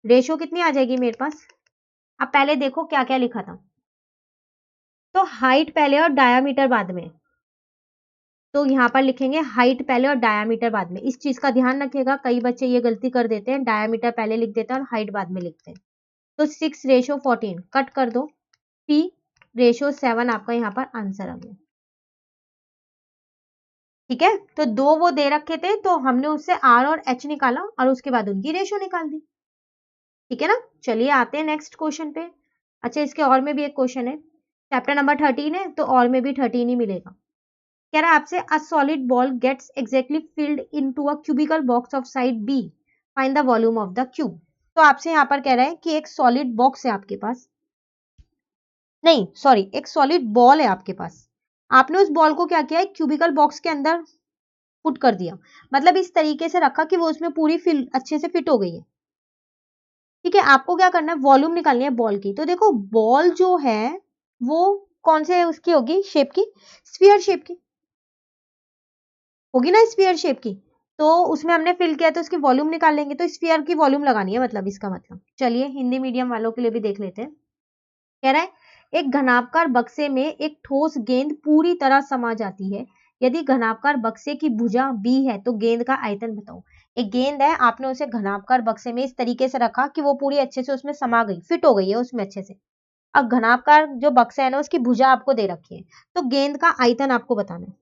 Ratio कितनी आ जाएगी मेरे पास, अब पहले देखो क्या क्या लिखा था। तो हाइट पहले और डायामीटर बाद में, तो यहाँ पर लिखेंगे हाइट पहले और डायामीटर बाद में। इस चीज का ध्यान रखिएगा, कई बच्चे ये गलती कर देते हैं, डायामीटर पहले लिख देते हैं और हाइट बाद में लिखते हैं। तो 6:14 कट कर दो, 3:7 आपका यहाँ पर आंसर आ गया, ठीक है। तो दो वो दे रखे थे तो हमने उससे आर और एच निकाला और उसके बाद उनकी रेशियो निकाल दी, ठीक है ना। चलिए आते हैं नेक्स्ट क्वेश्चन पे। अच्छा इसके और में भी एक क्वेश्चन है, चैप्टर नंबर 13 है तो और में भी 13 ही मिलेगा। कह रहा है आपसे, a solid ball gets exactly filled into a cubical box of side b, find the volume of the cube. तो आपसे यहाँ पर कह रहा है कि एक सॉलिड बॉक्स है आपके पास, नहीं सॉरी एक सॉलिड बॉल है आपके पास, आपने उस बॉल को क्या किया है क्यूबिकल बॉक्स के अंदर पुट कर दिया, मतलब इस तरीके से रखा कि वो उसमें पूरी फिल अच्छे से फिट हो गई है, ठीक है। आपको क्या करना है, वॉल्यूम निकालनी है बॉल की। तो देखो बॉल जो है वो कौन से उसकी होगी शेप की, स्फीयर शेप की होगी ना, स्फीयर शेप की। तो उसमें हमने फिल किया तो उसकी वॉल्यूम निकाल लेंगे, तो स्फीयर की वॉल्यूम लगानी है मतलब इसका मतलब। चलिए हिंदी मीडियम वालों के लिए भी देख लेते हैं। कह रहा है एक घनाभकार बक्से में एक ठोस गेंद पूरी तरह समा जाती है। यदि घनाभकार बक्से की भुजा b है तो गेंद का आयतन बताओ। एक गेंद है, आपने उसे घनाभकार बक्से में इस तरीके से रखा कि वो पूरी अच्छे से उसमें समा गई, फिट हो गई है उसमें अच्छे से। अब घनाभकार जो बक्सा है ना उसकी भुजा आपको दे रखी है, तो गेंद का आयतन आपको बताना है।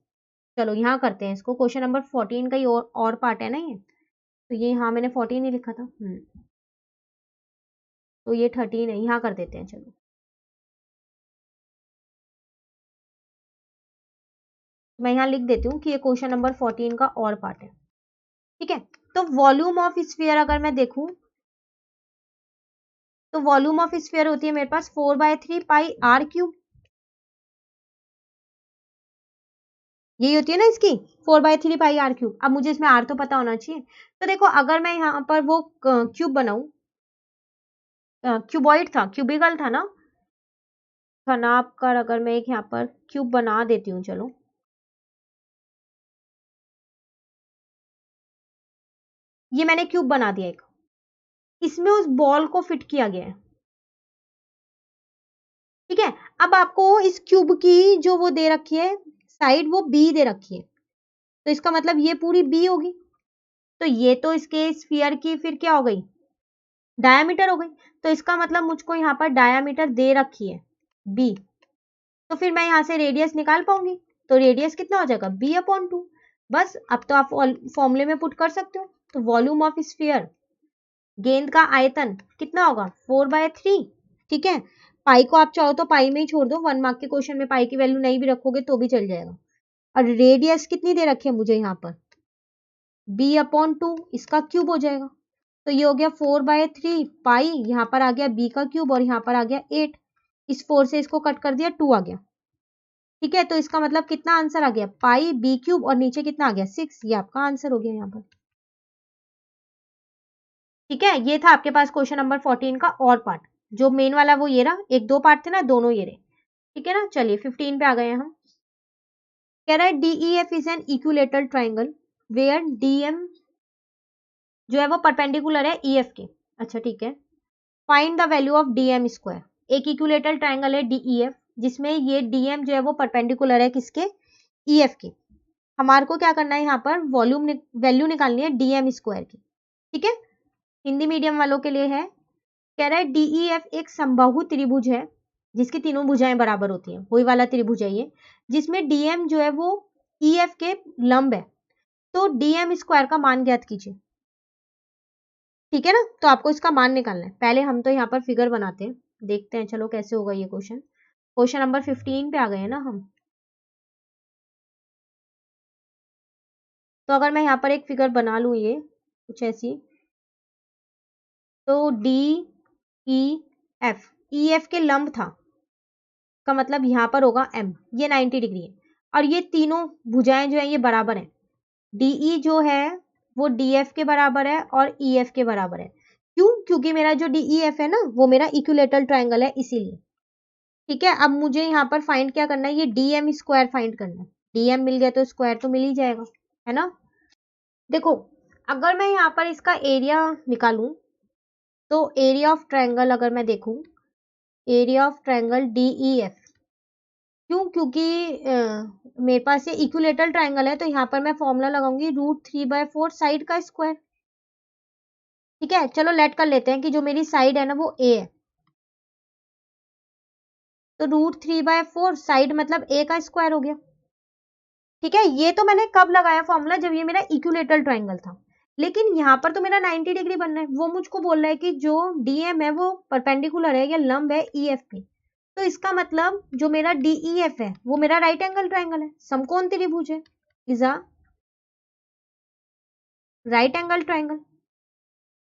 चलो यहाँ करते हैं इसको, क्वेश्चन नंबर 14 का ही और पार्ट है ना ये, तो ये यहाँ मैंने 14 ही लिखा था। तो ये 13 है, यहाँ कर देते हैं। चलो मैं यहाँ लिख देती हूँ कि ये क्वेश्चन नंबर 14 का और पार्ट है। ठीक है, तो वॉल्यूम ऑफ स्फीयर अगर मैं देखूं तो वॉल्यूम ऑफ स्फीयर होती है मेरे पास 4/3 पाई आर क्यूब। यही होती है ना इसकी 4/3 पाई आर क्यूब। अब मुझे इसमें आर तो पता होना चाहिए। तो देखो अगर मैं यहाँ पर वो क्यूब बनाऊं, क्यूबॉइड था, क्यूबिकल था ना, नाप कर अगर मैं एक यहाँ पर क्यूब बना देती हूँ, चलो ये मैंने क्यूब बना दिया एक, इसमें उस बॉल को फिट किया गया है। ठीक है, अब आपको इस क्यूब की जो वो दे रखी है साइड, वो बी दे रखी है, तो इसका मतलब ये पूरी बी होगी। तो ये तो इसके स्फीयर की फिर क्या हो गई, डायामीटर हो गई। तो इसका मतलब मुझको यहाँ पर डायामीटर दे रखी है बी, तो फिर मैं यहाँ से रेडियस निकाल पाऊंगी। तो रेडियस कितना हो जाएगा b/2। बस अब तो आप फॉर्मूले में पुट कर सकते हो। तो वॉल्यूम ऑफ स्फीयर, गेंद का आयतन कितना होगा 4/3। ठीक है, पाई को आप चाहो तो पाई में ही छोड़ दो, 1 मार्क के क्वेश्चन में पाई की वैल्यू नहीं भी रखोगे तो भी चल जाएगा। और रेडियस कितनी दे रखी है मुझे यहाँ पर b/2, इसका क्यूब हो जाएगा। तो ये हो गया 4/3 पाई, यहाँ पर आ गया b का क्यूब और यहाँ पर आ गया 8। इस 4 से इसको कट कर दिया, 2 आ गया। ठीक है, तो इसका मतलब कितना आंसर आ गया पाई b क्यूब और नीचे कितना आ गया 6। ये आपका आंसर हो गया यहाँ पर। ठीक है, ये था आपके पास क्वेश्चन नंबर 14 का और पार्ट। जो मेन वाला वो ये रहा, एक दो पार्ट थे ना, दोनों ये रहे। ठीक है ना, चलिए 15 पे आ गए हम। कह रहा है DEF is an equilateral triangle where DM जो है वो परपेंडिकुलर है EF के। अच्छा ठीक है, find the value of DM square. एक इक्विलेटरल ट्राइंगल है DEF जिसमें ये DM जो है वो परपेंडिकुलर है किसके, EF के। हमारे को क्या करना है यहाँ पर वॉल्यूम वैल्यू निकालनी है DM स्क्वायर की। ठीक है, हिंदी मीडियम वालों के लिए है। कह रहा है DEF एक समबाहु त्रिभुज है जिसकी तीनों भुजाएं बराबर होती हैं, वही वाला त्रिभुज है ये, जिसमें DM जो है वो EF के लंब है। तो DM स्क्वायर का मान ज्ञात कीजिए। ठीक है ना, तो आपको इसका मान निकालना है। पहले हम तो यहाँ पर फिगर बनाते हैं, देखते हैं चलो कैसे होगा ये क्वेश्चन। क्वेश्चन नंबर 15 पे आ गए हैं ना हम। तो अगर मैं यहाँ पर एक फिगर बना लूँ ये कुछ ऐसी, तो DEF, EF के लंब था, का मतलब यहाँ पर होगा M, ये 90 डिग्री है। और ये तीनों भुजाएं जो है ये बराबर है। DE जो है वो DF के बराबर है और EF के बराबर है। क्यों, क्योंकि मेरा जो DEF है ना वो मेरा इक्विलेटरल ट्राइंगल है इसीलिए। ठीक है, अब मुझे यहाँ पर फाइंड क्या करना है, ये DM स्क्वायर फाइंड करना है। DM मिल गया तो स्क्वायर तो मिल ही जाएगा, है ना। देखो अगर मैं यहाँ पर इसका एरिया निकालूं, तो एरिया ऑफ ट्राइंगल अगर मैं देखूं, एरिया ऑफ ट्राइंगल DEF, क्यों, क्योंकि मेरे पास ये इक्विलेटरल ट्राइंगल है, तो यहाँ पर मैं फॉर्मूला लगाऊंगी √3/4 साइड का स्क्वायर। ठीक है, चलो लेट कर लेते हैं कि जो मेरी साइड है ना वो A है, तो √3/4 साइड मतलब A का स्क्वायर हो गया। ठीक है, ये तो मैंने कब लगाया फॉर्मूला, जब ये मेरा इक्विलेटरल ट्राइंगल था। लेकिन यहाँ पर तो मेरा 90 डिग्री बनना है, वो मुझको बोल रहा है कि जो DM है वो परपेंडिकुलर है या लंब है EF पे। तो इसका मतलब जो मेरा DEF है वो मेरा राइट एंगल ट्राइंगल है, समकोण त्रिभुज है, is a right angle triangle.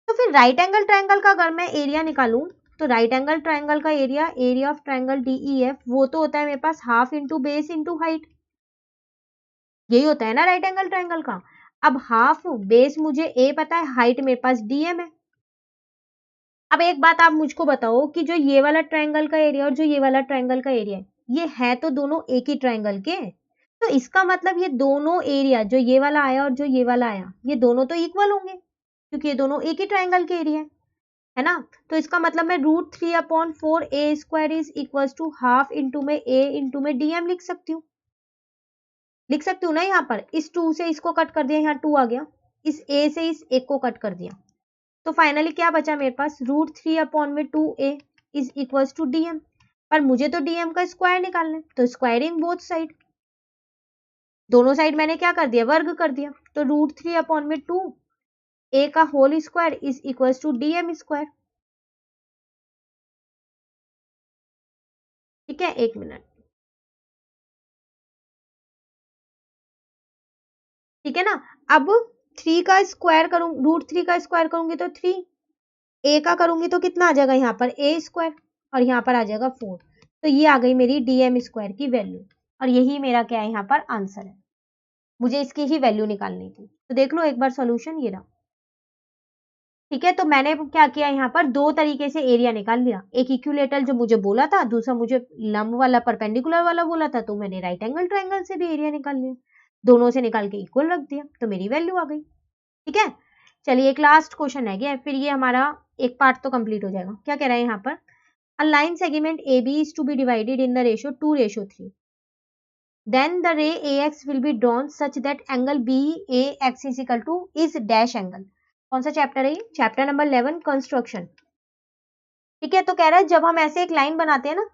तो फिर राइट एंगल ट्राइंगल का अगर मैं एरिया निकालूं, तो राइट एंगल ट्राइंगल का area, area of triangle DEF, वो तो होता है मेरे पास half into base into height. यही होता है ना राइट एंगल ट्राइंगल का। अब हाफ बेस मुझे A पता है, हाइट मेरे पास DM है। अब एक बात आप मुझको बताओ कि जो ये वाला ट्राइंगल का एरिया और जो ये वाला ट्राइंगल का एरिया है, ये है तो दोनों एक ही ट्राइंगल के, तो इसका मतलब ये दोनों एरिया, जो ये वाला आया और जो ये वाला आया, ये दोनों तो इक्वल होंगे क्योंकि ये दोनों एक ही ट्राइंगल के एरिया है ना। तो इसका मतलब मैं √3/4 is equal to half into में a इंटू में dm लिख सकती हूँ ना। यहाँ पर इस 2 से इसको कट कर दिया, यहाँ 2 आ गया, इस a से इस एक को कट कर दिया, तो फाइनली क्या बचा मेरे पास, √3/2a is equal to dm। पर मुझे तो dm का स्क्वायर निकालना है, तो स्क्वायरिंग बोथ साइड, दोनों साइड मैंने क्या कर दिया, वर्ग कर दिया, तो √3/2a का whole square is equal to dm square. ठीक है, 1 मिनट। ठीक है ना। अब 3 का स्क्वायर करूं, √3 का स्क्वायर करूंगी तो 3, a का करूंगी तो कितना आ जाएगा यहाँ पर a स्क्वायर, और यहाँ पर आ जाएगा 4। तो ये आ गई मेरी dm स्क्वायर की वैल्यू, और यही मेरा क्या है यहाँ पर आंसर है। मुझे इसकी ही वैल्यू निकालनी थी। तो देख लो एक बार सॉल्यूशन ये रहा। ठीक है, तो मैंने क्या किया, यहाँ पर दो तरीके से एरिया निकाल लिया, एक इक्विलेटरल जो मुझे बोला था, दूसरा मुझे लंब वाला परपेंडिकुलर वाला बोला था, तो मैंने राइट एंगल ट्राइंगल से भी एरिया निकाल लिया, दोनों से निकाल के इक्वल रख दिया, तो मेरी वैल्यू आ गई। ठीक है, चलिए एक लास्ट क्वेश्चन है गया, फिर ये हमारा एक पार्ट तो कंप्लीट हो जाएगा। क्या कह रहा है यहाँ पर, a line segment AB is to be divided in the ratio 2:3. Then the ray AX will be drawn such that angle BAX is equal to is dash angle. कौन सा चैप्टर है ये, चैप्टर नंबर 11 कंस्ट्रक्शन। ठीक है, तो कह रहा है जब हम ऐसे एक लाइन बनाते हैं ना,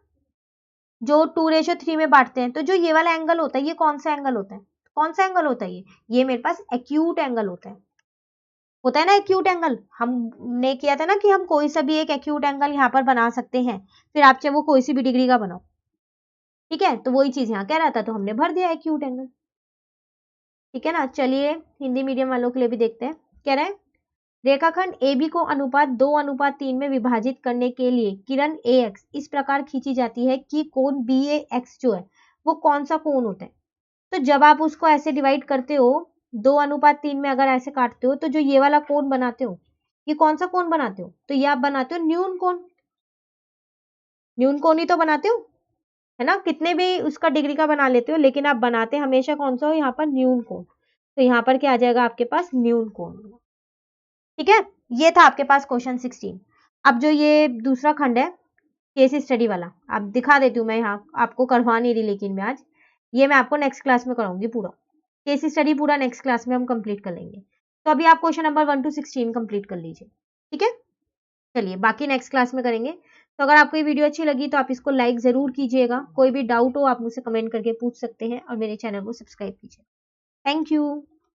जो 2:3 में बांटते हैं, तो जो ये वाला एंगल होता है, ये कौन सा एंगल होता है, कौन सा एंगल होता है ये मेरे पास एक्यूट एंगल होता है ना, एक्यूट एंगल। हमने किया था ना कि हम कोई सा भी एक एक्यूट एंगल यहाँ पर बना सकते हैं, फिर आप चाहे वो कोई सी भी डिग्री का बनाओ। ठीक है, तो वही चीज यहाँ कह रहा था, तो हमने भर दिया एक्यूट एंगल। ठीक है ना, चलिए हिंदी मीडियम वालों के लिए भी देखते हैं। कह रहे हैं रेखाखंड AB को अनुपात 2:3 में विभाजित करने के लिए किरण AX इस प्रकार खींची जाती है कि कोण BAX जो है वो कौन सा कोण होता है। तो जब आप उसको ऐसे डिवाइड करते हो, 2:3 में अगर ऐसे काटते हो, तो जो ये वाला कोण बनाते हो, ये कौन सा कोण बनाते हो, तो ये आप बनाते हो न्यून कोण, न्यून कोण ही तो बनाते हो, है ना। कितने भी उसका डिग्री का बना लेते हो, लेकिन आप बनाते हमेशा कौन सा हो, यहाँ पर न्यून कोण। तो यहाँ पर क्या आ जाएगा आपके पास, न्यून कोण। ठीक है, ये था आपके पास क्वेश्चन 16। अब जो ये दूसरा खंड है केस स्टडी वाला, आप दिखा देती हूँ मैं, यहाँ आपको करवा नहीं रही, लेकिन मैं आज ये मैं आपको नेक्स्ट क्लास में कराऊंगी, पूरा केस स्टडी पूरा नेक्स्ट क्लास में हम कंप्लीट कर लेंगे। तो अभी आप क्वेश्चन नंबर 1 to 16 कंप्लीट कर लीजिए। ठीक है, चलिए बाकी नेक्स्ट क्लास में करेंगे। तो अगर आपको ये वीडियो अच्छी लगी तो आप इसको लाइक जरूर कीजिएगा, कोई भी डाउट हो आप मुझसे कमेंट करके पूछ सकते हैं, और मेरे चैनल को सब्सक्राइब कीजिए। Thank you.